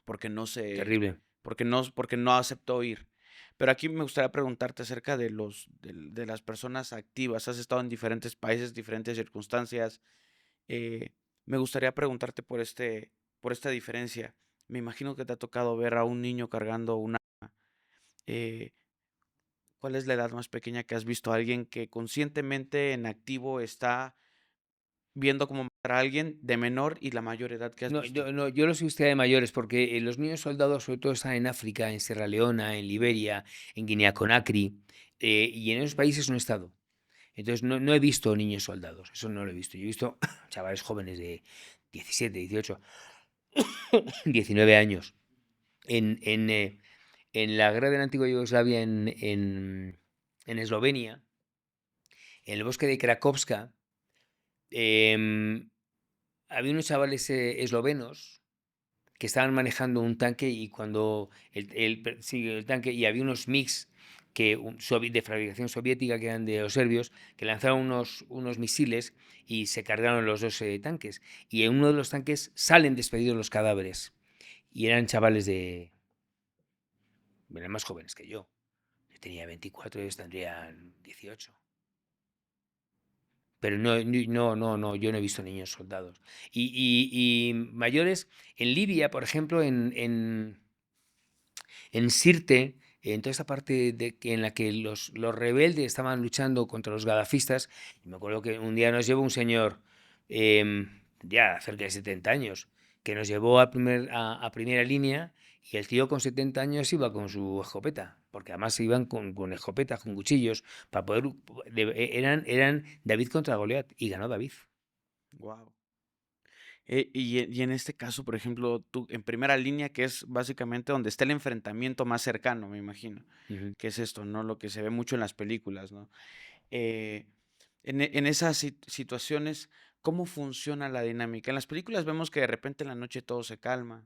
porque no se, Terrible. porque no aceptó ir. Pero aquí me gustaría preguntarte acerca de las personas activas. Has estado en diferentes países, diferentes circunstancias. eh, Me gustaría preguntarte por esta diferencia. Me imagino que te ha tocado ver a un niño cargando una. eh, ¿Cuál es la edad más pequeña que has visto a alguien que conscientemente en activo está viendo cómo matar a alguien de menor y la mayor edad que has No, visto? yo los he visto ya de mayores, porque los niños soldados sobre todo están en África, en Sierra Leona, en Liberia, en Guinea Conakry, y en esos países no he estado. Entonces no he visto niños soldados, eso no lo he visto. Yo he visto chavales jóvenes de 17, 18, 19 años. En la guerra de la antigua Yugoslavia en Eslovenia, en el bosque de Krakowska, em, había unos chavales eslovenos que estaban manejando un tanque y cuando sí, el tanque, y había unos MiGs de fabricación soviética, que eran de los serbios, que lanzaron unos misiles y se cargaron los dos tanques. Y en uno de los tanques salen despedidos los cadáveres. Y eran chavales eran más jóvenes que yo. Yo tenía 24 y ellos tendrían 18. Pero no, yo no he visto niños soldados. Y mayores, en Libia, por ejemplo, en Sirte, en toda esta parte en la que los rebeldes estaban luchando contra los gadafistas. Y me acuerdo que un día nos llevó un señor, ya cerca de 70 años, que nos llevó a primera línea, y el tío con 70 años iba con su escopeta, porque además iban con escopetas, con cuchillos, para poder. Eran David contra Goliat, y ganó David. Wow. Y en este caso, por ejemplo, tú en primera línea, que es básicamente donde está el enfrentamiento más cercano, me imagino, Ujú. que es esto, ¿no? Lo que se ve mucho en las películas, ¿no? Eh, en esas situaciones, ¿cómo funciona la dinámica? En las películas vemos que de repente en la noche todo se calma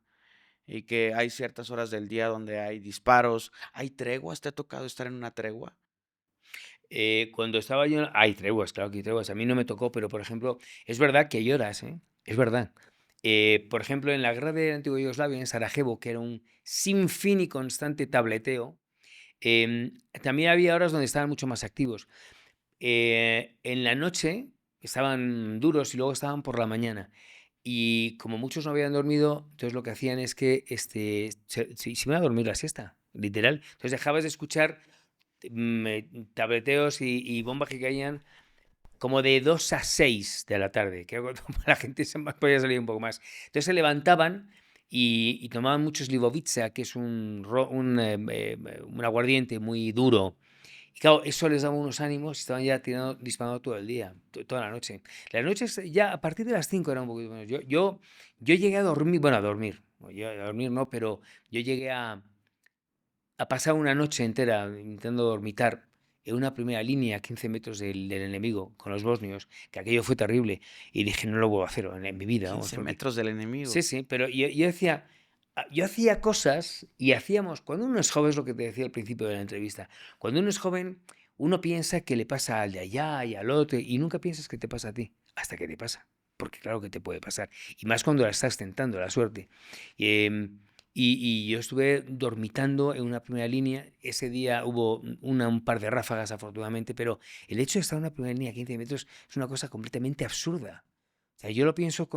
y que hay ciertas horas del día donde hay disparos. ¿Hay treguas? ¿Te ha tocado estar en una tregua? Cuando estaba yo, hay treguas, claro que hay treguas. A mí no me tocó, pero por ejemplo, es verdad que hay horas, ¿eh? Es verdad. Por ejemplo, en la guerra de la antigua Yugoslavia, en Sarajevo, que era un sinfín y constante tableteo, también había horas donde estaban mucho más activos. En la noche estaban duros y luego estaban por la mañana. Y como muchos no habían dormido, entonces lo que hacían es que se iban a dormir la siesta, literal. Entonces dejabas de escuchar tableteos y bombas que caían como de 2 a 6 de la tarde, que la gente podía salir un poco más. Entonces se levantaban y tomaban mucho Slivovica, que es un aguardiente muy duro. Y claro, eso les daba unos ánimos y estaban ya disparando todo el día, toda la noche. Las noches ya a partir de las 5 eran un poquito menos. Yo llegué a dormir, bueno, a dormir. Yo a dormir no, pero yo llegué a pasar una noche entera intentando dormitar en una primera línea a 15 metros del enemigo con los bosnios, que aquello fue terrible. Y dije, no lo vuelvo a hacer en mi vida, vamos, 15 porque. metros del Sí, enemigo. sí, pero yo decía, yo hacía cosas y hacíamos, cuando uno es joven, es lo que te decía al principio de la entrevista, cuando uno es joven, uno piensa que le pasa al de allá y al otro, y nunca piensas que te pasa a ti, hasta que te pasa, porque claro que te puede pasar, y más cuando la estás tentando, la suerte. Em, y yo estuve dormitando en una primera línea. Ese día hubo un par de ráfagas, afortunadamente, pero el hecho de estar en una primera línea a 15 metros es una cosa completamente absurda. O sea, yo lo pienso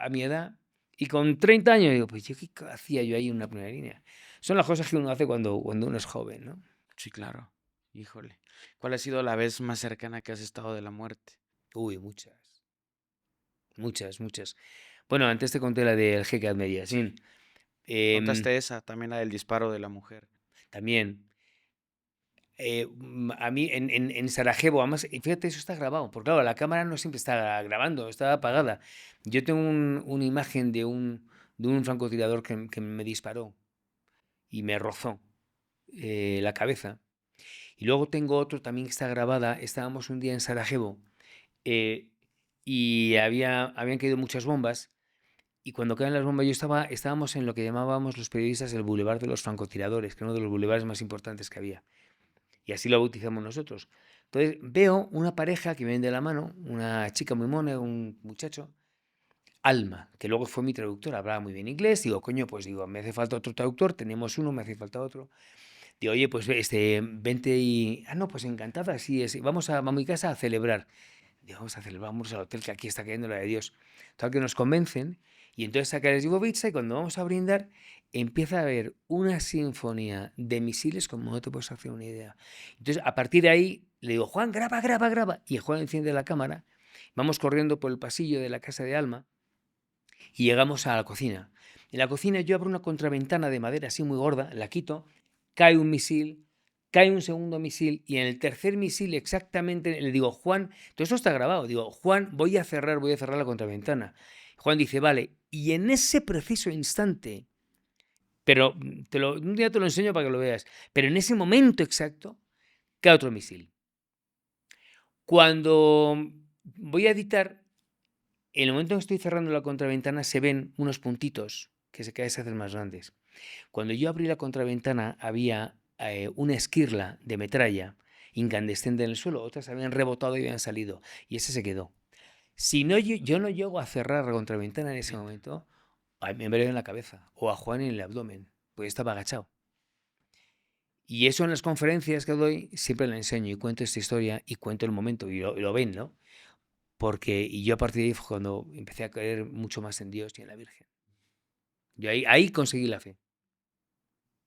a mi edad y con 30 años digo, pues yo qué hacía yo ahí en una primera línea. Son las cosas que uno hace cuando uno es joven, ¿no? Sí, claro. Híjole. ¿Cuál ha sido la vez más cercana que has estado de la muerte? Uy, muchas, muchas, muchas. Bueno, antes te conté la del jeque Ahmed Yassin. Sí. Em, Contaste esa, también la del disparo de la mujer. también. A mí en Sarajevo, además, y fíjate, eso está grabado, porque claro, la cámara no siempre está grabando, está apagada. Yo tengo una imagen de un francotirador que me disparó y me rozó la cabeza. Y luego tengo otro también que está grabada. Estábamos un día en Sarajevo eh, y habían caído muchas bombas. Y cuando caen las bombas, estábamos en lo que llamábamos los periodistas el Boulevard de los Francotiradores, que era uno de los bulevares más importantes que había. Y así lo bautizamos nosotros. Entonces veo una pareja que viene de la mano, una chica muy mona, un muchacho, Alma, que luego fue mi traductora, hablaba muy bien inglés. Digo, coño, pues digo, me hace falta otro traductor, tenemos uno, me hace falta otro. Digo, oye, pues vente y... Ah, no, pues encantada, sí, vamos a mi casa a celebrar. Digo, vamos a celebrar, vamos al hotel que aquí está cayendo la de Dios. Tal que nos convencen y entonces saca les digo pizza y cuando vamos a brindar empieza a haber una sinfonía de misiles como no te puedes hacer una idea. Entonces a partir de ahí le digo, Juan, graba, graba, graba. Y Juan enciende la cámara, vamos corriendo por el pasillo de la casa de Alma y llegamos a la cocina. En la cocina yo abro una contraventana de madera así muy gorda, la quito, cae un misil, cae un segundo misil y en el tercer misil exactamente le digo, Juan, todo esto está grabado, digo, Juan, voy a cerrar la contraventana. Juan dice, vale, y en ese preciso instante, pero un día te lo enseño para que lo veas, pero en ese momento exacto cae otro misil. Cuando voy a editar, en el momento en que estoy cerrando la contraventana se ven unos puntitos que se hacen más grandes. Cuando yo abrí la contraventana había una esquirla de metralla incandescente en el suelo, otras habían rebotado y habían salido, y ese se quedó. Si no, yo no llego a cerrar la contraventana en ese momento, me habría en la cabeza, o a Juan en el abdomen, pues estaba agachado. Y eso en las conferencias que doy siempre le enseño y cuento esta historia y cuento el momento y lo ven, ¿no? Y yo a partir de ahí fue cuando empecé a creer mucho más en Dios y en la Virgen. Yo ahí conseguí la fe.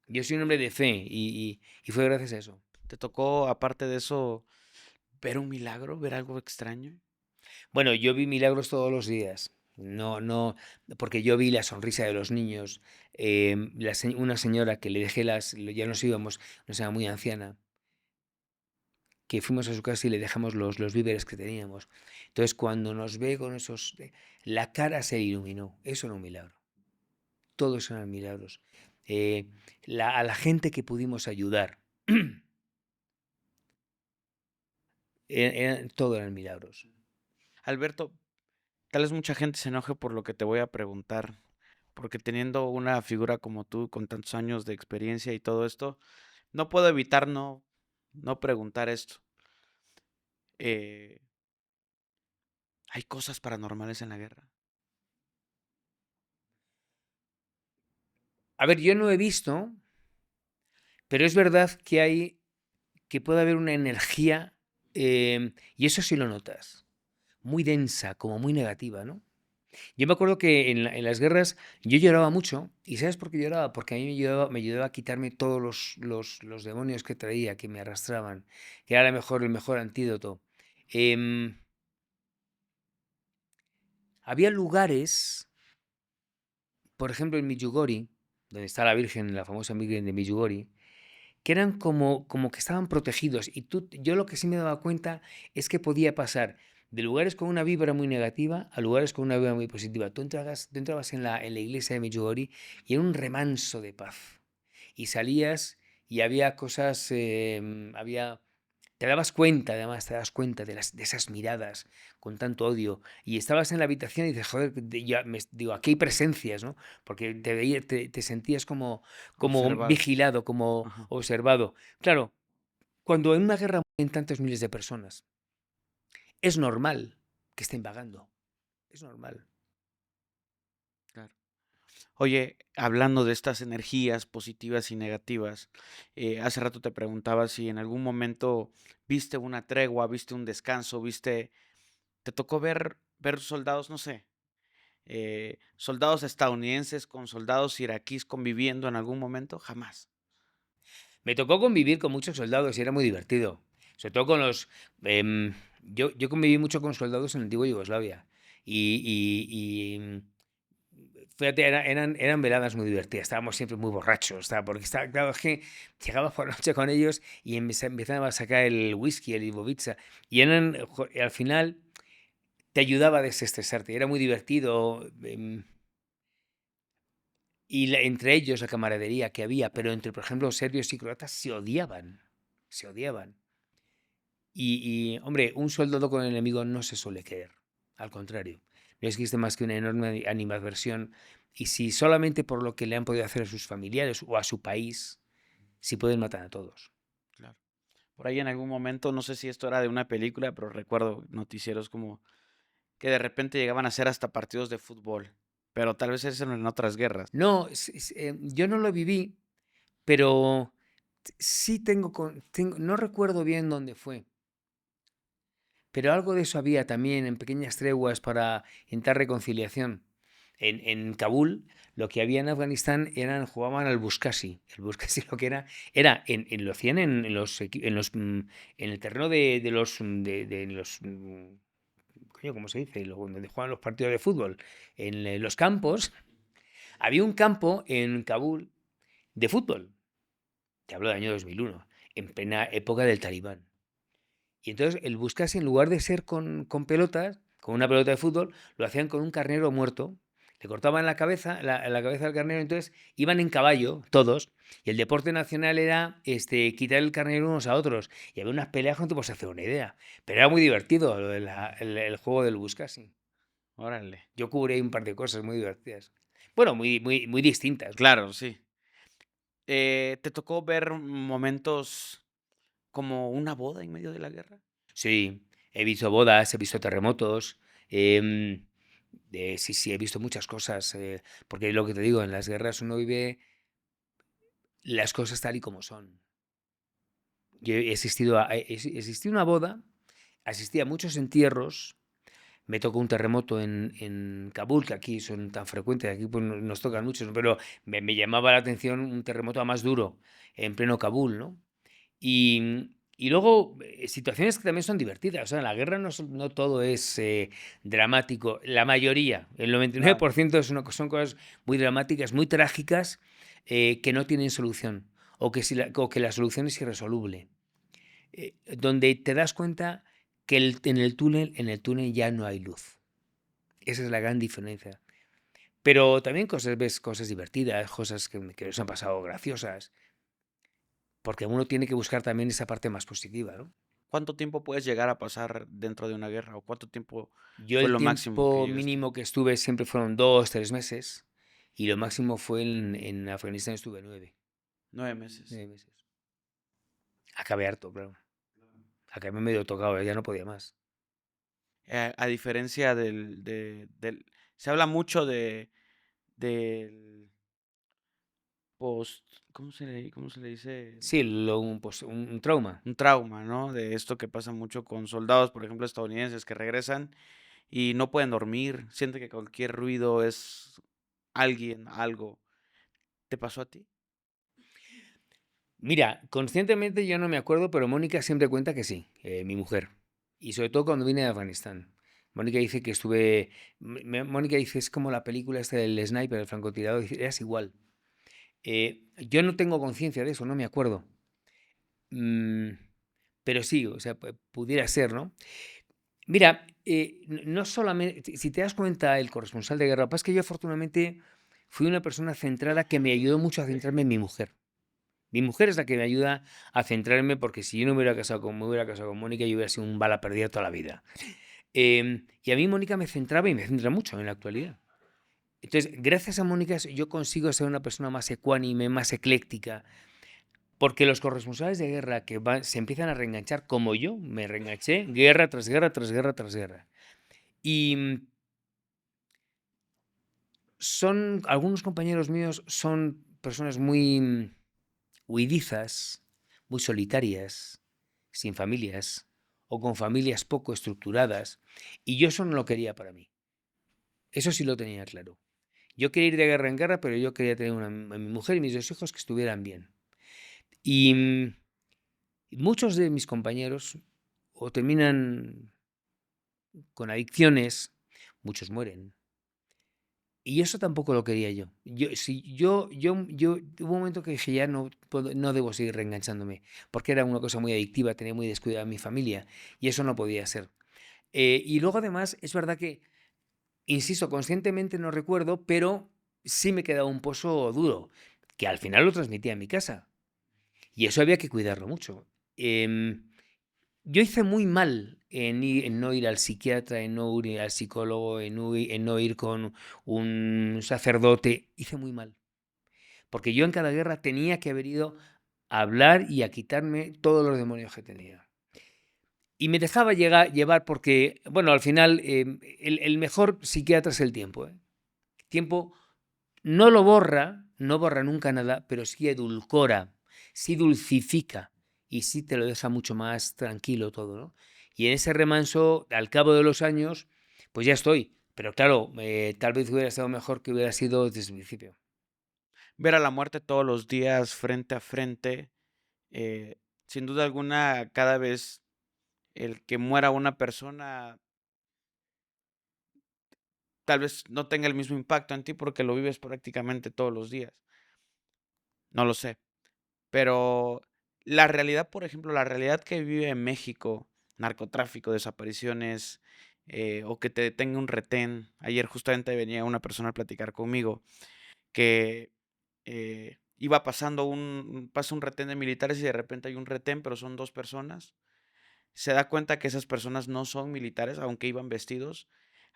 Yo soy un hombre de fe y fue gracias a eso. ¿Te tocó, aparte de eso, ver un milagro, ver algo extraño? Bueno, yo vi milagros todos los días. No, no, porque yo vi la sonrisa de los niños. Una señora que le dejé ya nos íbamos, una señora muy anciana, que fuimos a su casa y le dejamos los víveres que teníamos. Entonces, cuando nos ve con esos, la cara se iluminó. Eso era un milagro. Todos eran milagros. Eh, a la gente que pudimos ayudar, todo eran milagros. Alberto, tal vez mucha gente se enoje por lo que te voy a preguntar, porque teniendo una figura como tú, con tantos años de experiencia y todo esto, no puedo evitar no preguntar esto. Eh, ¿Hay cosas paranormales en la guerra? A ver, yo no he visto, pero es verdad que puede haber una energía, y eso sí lo notas, muy densa, como muy negativa, ¿no? Yo me acuerdo que en las guerras yo lloraba mucho, ¿y sabes por qué lloraba? Porque a mí me ayudaba a quitarme todos los demonios que traía, que me arrastraban, que era el mejor antídoto. Em, Había lugares, por ejemplo en Medjugorje, donde está la Virgen, la famosa Virgen de Medjugorje, que eran como que estaban protegidos. Yo lo que sí me daba cuenta es que podía pasar de lugares con una vibra muy negativa a lugares con una vibra muy positiva. Tú entrabas en la iglesia de Medjugorje y era un remanso de paz. Y salías y había cosas, te das cuenta de esas miradas con tanto odio. Y estabas en la habitación y dices, joder, digo, aquí hay presencias, ¿no? Porque te sentías como Observado. vigilado, como Ajá, observado. Claro, cuando en una guerra mueren tantos miles de personas, es normal que estén vagando. Es normal. claro. Oye, hablando de estas energías positivas y negativas, hace rato te preguntaba si en algún momento viste una tregua, viste un descanso, te tocó ver ver soldados, no sé, soldados estadounidenses con soldados iraquíes conviviendo en algún momento? Jamás. Me tocó convivir con muchos soldados y era muy divertido. Sobre todo con los... yo conviví mucho con soldados en la antigua Yugoslavia. Fíjate, eran veladas muy divertidas. Estábamos siempre muy borrachos. Porque estaba, claro, es que llegabas por la noche con ellos y empezaban a sacar el whisky, el Ibovica. Y al final te ayudaba a desestresarte. Era muy divertido. Entre ellos la camaradería que había, pero entre, por ejemplo, serbios y croatas se odiaban. Se odiaban. Hombre, un soldado con el enemigo no se suele querer. Al contrario, no existe más que una enorme animadversión. Y si solamente por lo que le han podido hacer a sus familiares o a su país, si pueden matar a todos. Claro. Por ahí en algún momento, no sé si esto era de una película, pero recuerdo noticieros como que de repente llegaban a ser hasta partidos de fútbol, pero tal vez eso en otras guerras. No, yo no lo viví, pero sí no recuerdo bien dónde fue. Pero algo de eso había también en pequeñas treguas para intentar reconciliación. En Kabul, lo que había en Afganistán jugaban al Buzkashi. El Buzkashi lo que lo hacían en el terreno de los coño, ¿cómo se dice? Donde juegan los partidos de fútbol. En los campos. Había un campo en Kabul de fútbol. Te hablo del año 2001, en plena época del Talibán. Y entonces el Buzkashi, en lugar de ser con pelotas, con una pelota de fútbol, lo hacían con un carnero muerto. Le cortaban la cabeza del carnero, entonces iban en caballo, todos, y el deporte nacional era quitar el carnero unos a otros. Y había unas peleas, no te puedes hacer una idea. Pero era muy divertido el juego del Buzkashi. Órale. Yo cubrí un par de cosas muy divertidas. Bueno, muy, muy, muy distintas. Claro, sí. ¿Te tocó ver momentos como una boda en medio de la guerra? Sí, he visto bodas, he visto terremotos. em, sí, he visto muchas cosas. Porque lo que te digo, en las guerras uno vive las cosas tal y como son. Yo existí a una boda, asistí a muchos entierros. Me tocó un terremoto en Kabul, que aquí son tan frecuentes, aquí pues, nos tocan muchos, pero me llamaba la atención un terremoto a más duro, en pleno Kabul, ¿no? Y luego situaciones que también son divertidas. O sea, en la guerra no todo es dramático. La mayoría, el Claro. 99% son cosas muy dramáticas, muy trágicas, que no tienen solución. O que la solución es irresoluble. Donde te das cuenta que en el túnel ya no hay luz. Esa es la gran diferencia. Pero también ves cosas divertidas, cosas que nos han pasado graciosas. Porque uno tiene que buscar también esa parte más positiva, ¿no? ¿Cuánto tiempo puedes llegar a pasar dentro de una guerra? ¿O cuánto tiempo Yo fue el lo máximo que tiempo llegaste? mínimo que estuve siempre fueron 2, 3 meses y lo máximo fue en Afganistán estuve 9, 9 meses. 9 meses. Acabé harto, claro. Acabé medio tocado, ya no podía más. A diferencia se habla mucho del post, cómo se le dice? Sí, pues, un trauma. Un trauma, ¿no? De esto que pasa mucho con soldados, por ejemplo, estadounidenses que regresan y no pueden dormir, sienten que cualquier ruido es alguien, algo. ¿Te pasó a ti? Mira, conscientemente yo no me acuerdo, pero Mónica siempre cuenta que sí, mi mujer. Y sobre todo cuando vine de Afganistán. Mónica dice que Mónica dice, es como la película esta del sniper, el francotirador, dice, eras igual. Yo no tengo conciencia de eso, no me acuerdo. Mm, pero sí, o sea, pudiera ser, ¿no? Mira, no solamente, si te das cuenta, el corresponsal de guerra, lo que pasa es que yo afortunadamente fui una persona centrada que me ayudó mucho a centrarme en mi mujer. Mi mujer es la que me ayuda a centrarme porque si yo no me hubiera casado con Mónica, yo hubiera sido un bala perdida toda la vida. Y a mí Mónica me centraba y me centra mucho en la actualidad. Entonces, gracias a Mónica yo consigo ser una persona más ecuánime, más ecléctica, porque los corresponsales de guerra se empiezan a reenganchar como yo me reenganché, guerra tras guerra, tras guerra, tras guerra. Y algunos compañeros míos son personas muy huidizas, muy solitarias, sin familias, o con familias poco estructuradas, y yo eso no lo quería para mí. Eso sí lo tenía claro. Yo quería ir de guerra en guerra, pero yo quería tener a mi mujer y mis 2 hijos que estuvieran bien. Y muchos de mis compañeros o terminan con adicciones, muchos mueren. Y eso tampoco lo quería yo. Hubo un momento que dije, ya no debo seguir reenganchándome, porque era una cosa muy adictiva, tenía muy descuidada a mi familia, y eso no podía ser. Y luego además, es verdad que, insisto, conscientemente no recuerdo, pero sí me quedaba un pozo duro, que al final lo transmitía en mi casa. Y eso había que cuidarlo mucho. Yo hice muy mal en no ir al psiquiatra, en no ir al psicólogo, en no ir con un sacerdote. Hice muy mal. Porque yo en cada guerra tenía que haber ido a hablar y a quitarme todos los demonios que tenía. Y me dejaba llevar porque, bueno, al final el mejor psiquiatra es el tiempo. El tiempo no lo borra, no borra nunca nada, pero sí edulcora, sí dulcifica y sí te lo deja mucho más tranquilo todo, ¿no? Y en ese remanso, al cabo de los años, pues ya estoy. Pero claro, tal vez hubiera estado mejor que hubiera sido desde el principio. Ver a la muerte todos los días frente a frente, eh, sin duda alguna, cada vez el que muera una persona tal vez no tenga el mismo impacto en ti porque lo vives prácticamente todos los días. No lo sé. Pero la realidad, por ejemplo, la realidad que vive en México, narcotráfico, desapariciones, o que te detenga un retén. Ayer justamente venía una persona a platicar conmigo que iba pasa un retén de militares y de repente hay un retén, pero son 2 personas. Se da cuenta que esas personas no son militares, aunque iban vestidos.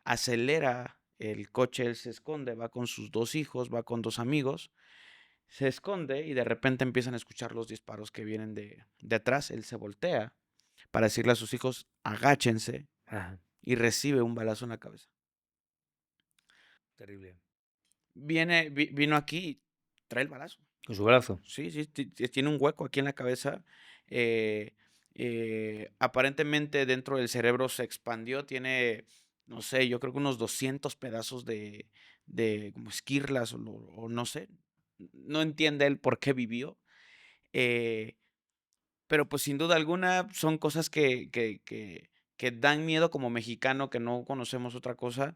Acelera el coche, él se esconde, va con sus 2 hijos, va con 2 amigos, se esconde y de repente empiezan a escuchar los disparos que vienen de atrás. Él se voltea para decirle a sus hijos, agáchense, Ajá, y recibe un balazo en la cabeza. terrible. Vino aquí y trae el balazo. Con su brazo. Sí, sí, tiene un hueco aquí en la cabeza. eh, Aparentemente dentro del cerebro se expandió, tiene, no sé, yo creo que unos 200 pedazos de como esquirlas o no sé. No entiende él por qué vivió. eh, pero pues sin duda alguna son cosas que dan miedo como mexicano que no conocemos otra cosa.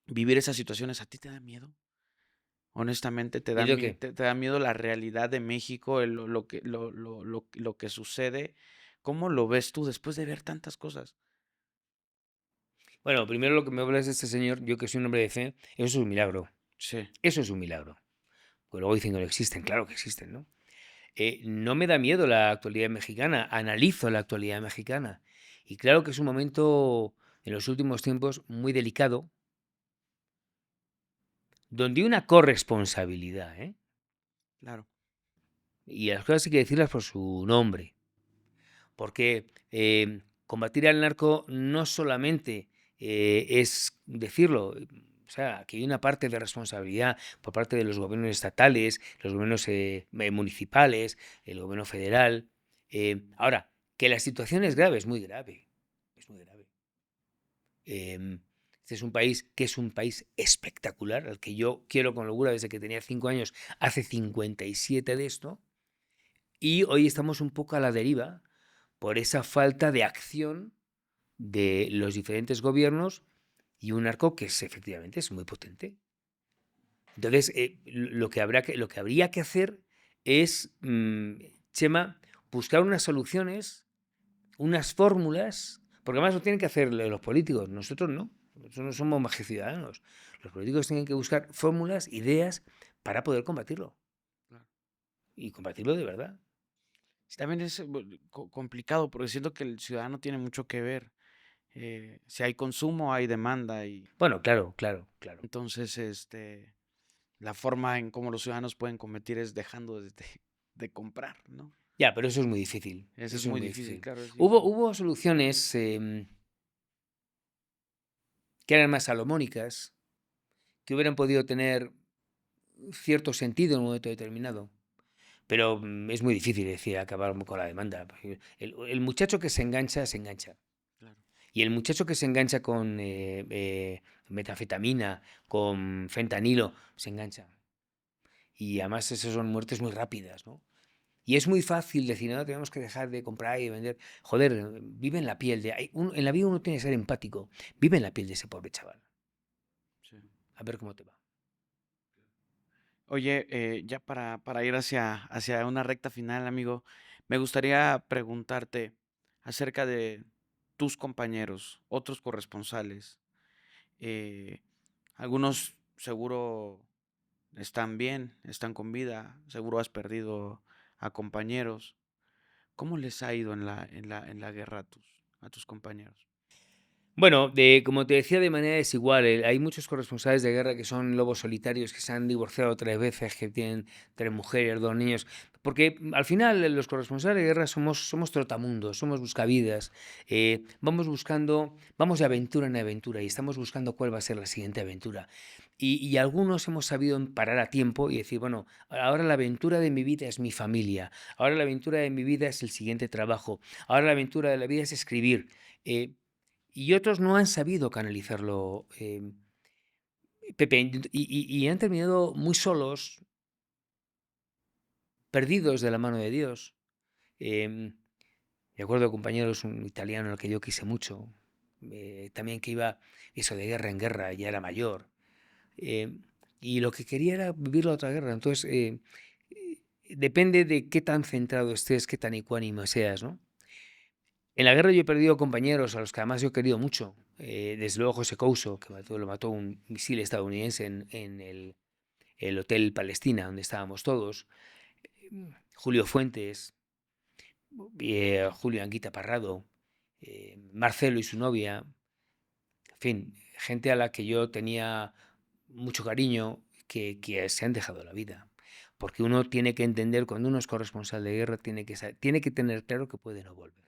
Vivir esas situaciones, ¿a ti te da miedo? Honestamente, ¿Y lo qué? te da miedo la realidad de México, lo que sucede. ¿Cómo lo ves tú después de ver tantas cosas? Bueno, primero lo que me hablas de este señor, yo que soy un hombre de fe, eso es un milagro. Sí, Eso es un milagro. Pues luego dicen que no existen, claro que existen, ¿no? No me da miedo la actualidad mexicana, analizo la actualidad mexicana. Y claro que es un momento en los últimos tiempos muy delicado, donde hay una corresponsabilidad, ¿eh? claro. Y las cosas hay que decirlas por su nombre, porque combatir al narco no solamente es decirlo, o sea, que hay una parte de responsabilidad por parte de los gobiernos estatales, los gobiernos municipales, el gobierno federal. Ahora, que la situación es grave, es muy grave, es muy grave. Este es un país que es un país espectacular, al que yo quiero con locura desde que tenía 5 años, hace 57 de esto, y hoy estamos un poco a la deriva por esa falta de acción de los diferentes gobiernos y un narco que efectivamente es muy potente. Entonces, lo que habría que hacer es, Chema, buscar unas soluciones, unas fórmulas, porque además lo tienen que hacer los políticos, nosotros no. Nosotros no somos más que ciudadanos. Los políticos tienen que buscar fórmulas, ideas para poder combatirlo. Claro. Y combatirlo de verdad. Sí, también es complicado porque siento que el ciudadano tiene mucho que ver. Si hay consumo, hay demanda y Bueno, claro, claro, claro. entonces la forma en cómo los ciudadanos pueden competir es dejando de comprar, ¿no? Ya, pero eso es muy difícil. Eso es Eso es muy muy difícil, difícil. claro, es difícil. Hubo soluciones que eran más salomónicas, que hubieran podido tener cierto sentido en un momento determinado. Pero es muy difícil, decir, acabar con la demanda. El muchacho que se engancha, se engancha. Claro. Y el muchacho que se engancha con metanfetamina, con fentanilo, se engancha. Y además esas son muertes muy rápidas, ¿no? Y es muy fácil decir, no, tenemos que dejar de comprar y de vender. Joder, vive en la piel en la vida uno tiene que ser empático. Vive en la piel de ese pobre chaval. Sí. A ver cómo te va. Oye, ya para ir hacia una recta final, amigo, me gustaría preguntarte acerca de tus compañeros, otros corresponsales. eh, Algunos seguro están bien, están con vida, seguro has perdido a compañeros. ¿Cómo les ha ido en la guerra a tus compañeros? Bueno, como te decía, de manera desigual. Hay muchos corresponsales de guerra que son lobos solitarios, que se han divorciado 3 veces, que tienen 3 mujeres, 2 niños. Porque al final los corresponsales de guerra somos trotamundos, somos buscavidas. Vamos de aventura en aventura y estamos buscando cuál va a ser la siguiente aventura. Y algunos hemos sabido parar a tiempo y decir, bueno, ahora la aventura de mi vida es mi familia, ahora la aventura de mi vida es el siguiente trabajo, ahora la aventura de la vida es escribir. Eh, y otros no han sabido canalizarlo, Pepe, y han terminado muy solos, perdidos de la mano de Dios. Em, Me acuerdo de compañeros, un italiano al que yo quise mucho, también que iba eso de guerra en guerra, ya era mayor, y lo que quería era vivir la otra guerra. Entonces, depende de qué tan centrado estés, qué tan ecuánime seas, ¿no? En la guerra yo he perdido compañeros a los que además yo he querido mucho. Desde luego José Couso, que lo mató un misil estadounidense en el Hotel Palestina, donde estábamos todos. Julio Fuentes, Julio Anguita Parrado, Marcelo y su novia. En fin, gente a la que yo tenía mucho cariño que se han dejado la vida. Porque uno tiene que entender, cuando uno es corresponsal de guerra, tiene que tener claro que puede no volver.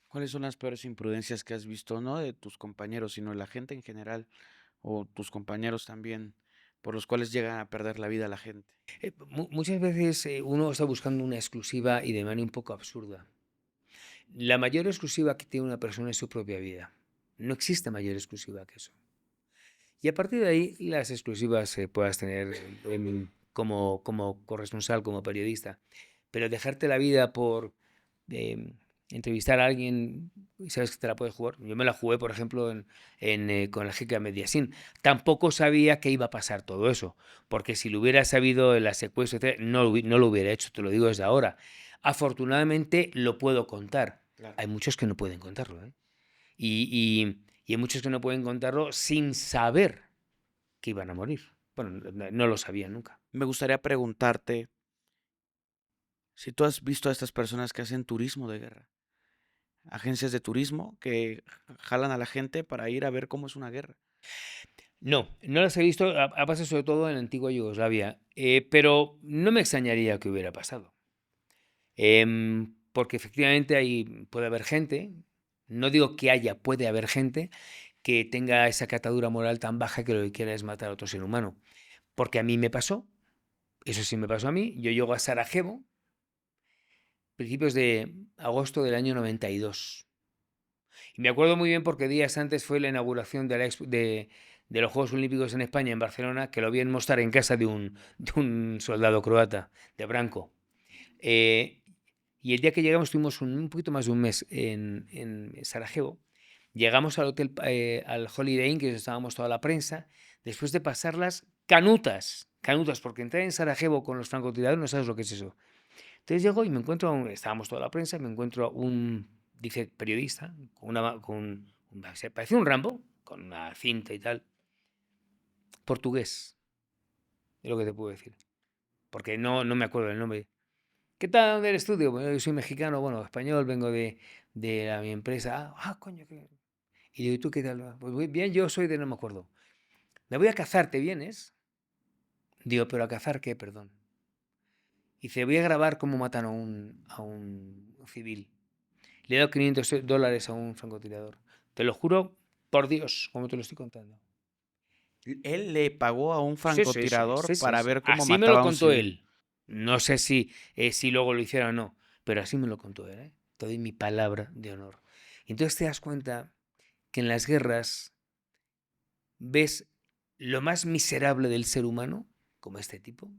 ¿Cuáles son las peores imprudencias que has visto, no de tus compañeros, sino de la gente en general, o tus compañeros también, por los cuales llegan a perder la vida la gente? Muchas veces uno está buscando una exclusiva y de manera un poco absurda. La mayor exclusiva que tiene una persona es su propia vida. No existe mayor exclusiva que eso. Y a partir de ahí, las exclusivas puedas tener como corresponsal, como periodista. Pero dejarte la vida por eh, entrevistar a alguien, y sabes que te la puedes jugar. Yo me la jugué, por ejemplo, con el jeque Ahmed Yassin. Tampoco sabía que iba a pasar todo eso, porque si lo hubiera sabido en la secuencia, etcétera, no lo hubiera hecho, te lo digo desde ahora. Afortunadamente lo puedo contar. Claro. Hay muchos que no pueden contarlo, ¿eh? Y hay muchos que no pueden contarlo sin saber que iban a morir. Bueno, no lo sabían nunca. Me gustaría preguntarte si tú has visto a estas personas que hacen turismo de guerra, agencias de turismo que jalan a la gente para ir a ver cómo es una guerra. No, no las he visto, ha pasado sobre todo en la antigua Yugoslavia, pero no me extrañaría que hubiera pasado. Porque efectivamente ahí puede haber gente, no digo que haya, puede haber gente que tenga esa catadura moral tan baja que lo que quiera es matar a otro ser humano. Porque a mí me pasó, eso sí me pasó a mí, yo llego a Sarajevo, principios de agosto del año 92. Y me acuerdo muy bien porque días antes fue la inauguración de los Juegos Olímpicos en España, en Barcelona, que lo vi en Mostar en casa de un soldado croata, de Branco. Eh, y el día que llegamos, estuvimos un poquito más de un mes en Sarajevo. Llegamos al hotel, al Holiday Inn, que estábamos toda la prensa, después de pasarlas canutas, porque entrar en Sarajevo con los francotiradores no sabes lo que es eso. Entonces llego y me encuentro, estábamos toda la prensa, me encuentro a dice periodista, se parecía un Rambo, con una cinta y tal, portugués, es lo que te puedo decir, porque no me acuerdo el nombre. ¿Qué tal del estudio? Bueno, yo soy mexicano, bueno, español, vengo de mi empresa. Coño, qué. Y digo, ¿y tú qué tal? Pues muy bien, yo soy de no me acuerdo. Me voy a cazar, ¿te vienes? Digo, ¿pero a cazar qué? Perdón. Y dice, voy a grabar cómo matan a un civil. Le he dado $500 a un francotirador. Te lo juro por Dios, como te lo estoy contando. Él le pagó a un Sí, sí, sí, francotirador sí, sí, para sí. ver cómo Así me lo mataba a un contó civil. él. No sé si luego lo hiciera o no, pero así me lo contó él, ¿eh? Te doy mi palabra de honor. Y entonces te das cuenta que en las guerras ves lo más miserable del ser humano, como este tipo,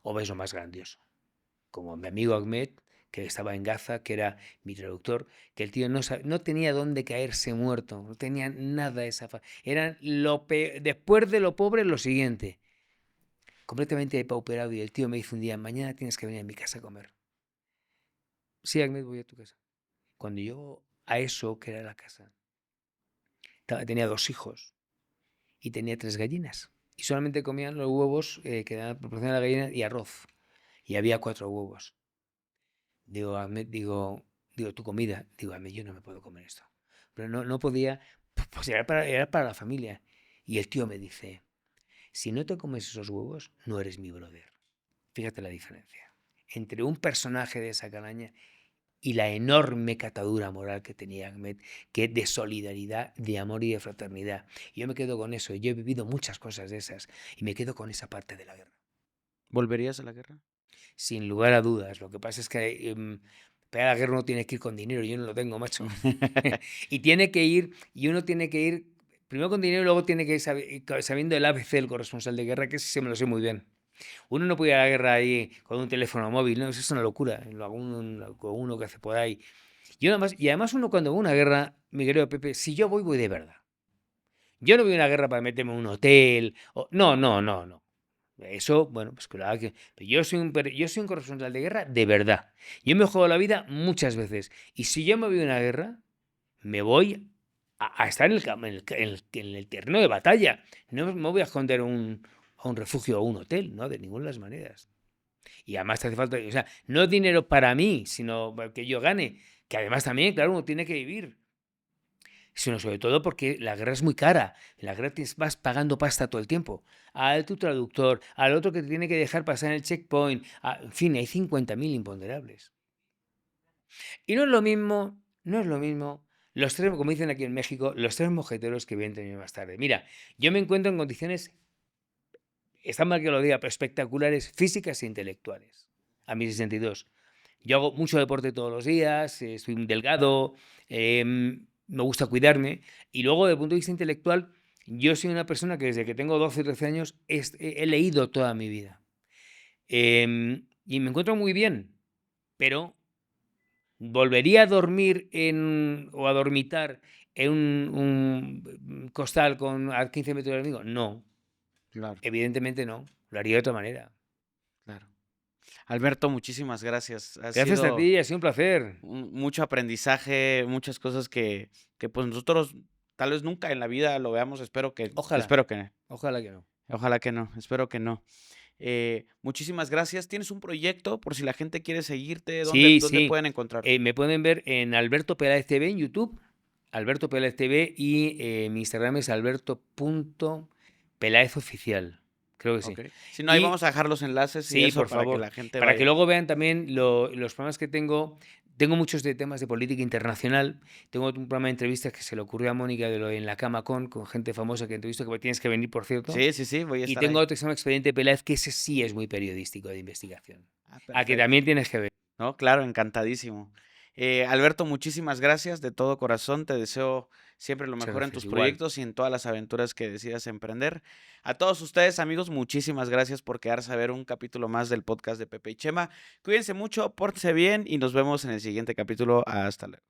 o ves lo más grandioso, como mi amigo Ahmed, que estaba en Gaza, que era mi traductor, que el tío no tenía dónde caerse muerto, no tenía nada de esa... Era después de lo pobre, lo siguiente. Completamente depauperado, y el tío me dice un día, mañana tienes que venir a mi casa a comer. Sí, Ahmed, voy a tu casa. Cuando yo a eso, que era la casa, tenía 2 hijos y tenía 3 gallinas. Y solamente comían los huevos que proporcionaba la gallina y arroz. Y había 4 huevos. Digo, Ahmed, digo, tu comida. Digo, Ahmed, yo no me puedo comer esto. Pero no podía, pues era para la familia. Y el tío me dice, si no te comes esos huevos, no eres mi brother. Fíjate la diferencia entre un personaje de esa calaña y la enorme catadura moral que tenía Ahmed, que de solidaridad, de amor y de fraternidad. Y yo me quedo con eso. Yo he vivido muchas cosas de esas y me quedo con esa parte de la guerra. ¿Volverías a la guerra? Sin lugar a dudas. Lo que pasa es que para la guerra uno tiene que ir con dinero. Yo no lo tengo, macho. Y uno tiene que ir primero con dinero y luego tiene que ir sabiendo el ABC del corresponsal de guerra, que ese se me lo sé muy bien. Uno no puede ir a la guerra ahí con un teléfono móvil, ¿no? Eso es una locura. Lo hago con uno que hace por ahí. Y además uno cuando va a una guerra, mi querido Pepe, si yo voy de verdad. Yo no voy a una guerra para meterme en un hotel. No, no, no, no. Eso, bueno, pues que lo haga. Pero yo soy un corresponsal de guerra de verdad. Yo me juego la vida muchas veces. Y si yo me voy a una guerra, me voy a estar en el terreno de batalla. No me voy a esconder a un refugio o a un hotel, ¿no? De ninguna de las maneras. Y además te hace falta, o sea, no dinero para mí, sino que yo gane. Que además también, claro, uno tiene que vivir. Sino sobre todo porque la guerra es muy cara. En la guerra vas pagando pasta todo el tiempo. Al tu traductor, al otro que te tiene que dejar pasar en el checkpoint. En fin, hay 50.000 imponderables. Y no es lo mismo los tres, como dicen aquí en México, los tres mojeteros que vienen tenido más tarde. Mira, yo me encuentro en condiciones, está mal que lo diga, pero espectaculares, físicas e intelectuales, a mis 62. Yo hago mucho deporte todos los días, soy un delgado, me gusta cuidarme. Y luego, desde el punto de vista intelectual, yo soy una persona que desde que tengo 12 o 13 años he leído toda mi vida. Y me encuentro muy bien, pero ¿volvería a dormir o a dormitar en un costal a 15 metros del amigo? No, Claro, evidentemente no. Lo haría de otra manera. claro. Alberto, muchísimas gracias. Ha Gracias a sido ti, ha sido un placer. mucho aprendizaje, muchas cosas que pues nosotros tal vez nunca en la vida lo veamos. Ojalá, Espero que, ojalá que no. ojalá que no, espero que no. Muchísimas gracias. ¿Tienes un proyecto por si la gente quiere seguirte? ¿Dónde, Sí, dónde sí. pueden encontrarte? Me pueden ver en Alberto Peláez TV en YouTube, Alberto Peláez TV, y mi Instagram es alberto.peláez oficial. Creo que sí. Ok. Si no, ahí vamos Y a dejar los enlaces y sí, eso por para que favor, la gente para que vaya. luego vean también los programas que tengo. Tengo muchos de temas de política internacional. Tengo un programa de entrevistas que se le ocurrió a Mónica de lo En la Cama con gente famosa que entrevisto, que tienes que venir, por cierto. Sí, sí, sí, voy a Y estar tengo ahí. otro que se llama Expediente Peláez, que ese sí es muy periodístico, de investigación. Ah, A que perfecto. también tienes que ver. No, claro, encantadísimo. Alberto, muchísimas gracias de todo corazón. Te deseo siempre lo Muchas mejor en gracias. tus Igual. proyectos y en todas las aventuras que decidas emprender. A todos ustedes, amigos, muchísimas gracias por quedarse a ver un capítulo más del podcast de Pepe y Chema. Cuídense mucho, pórtense bien y nos vemos en el siguiente capítulo. Hasta luego.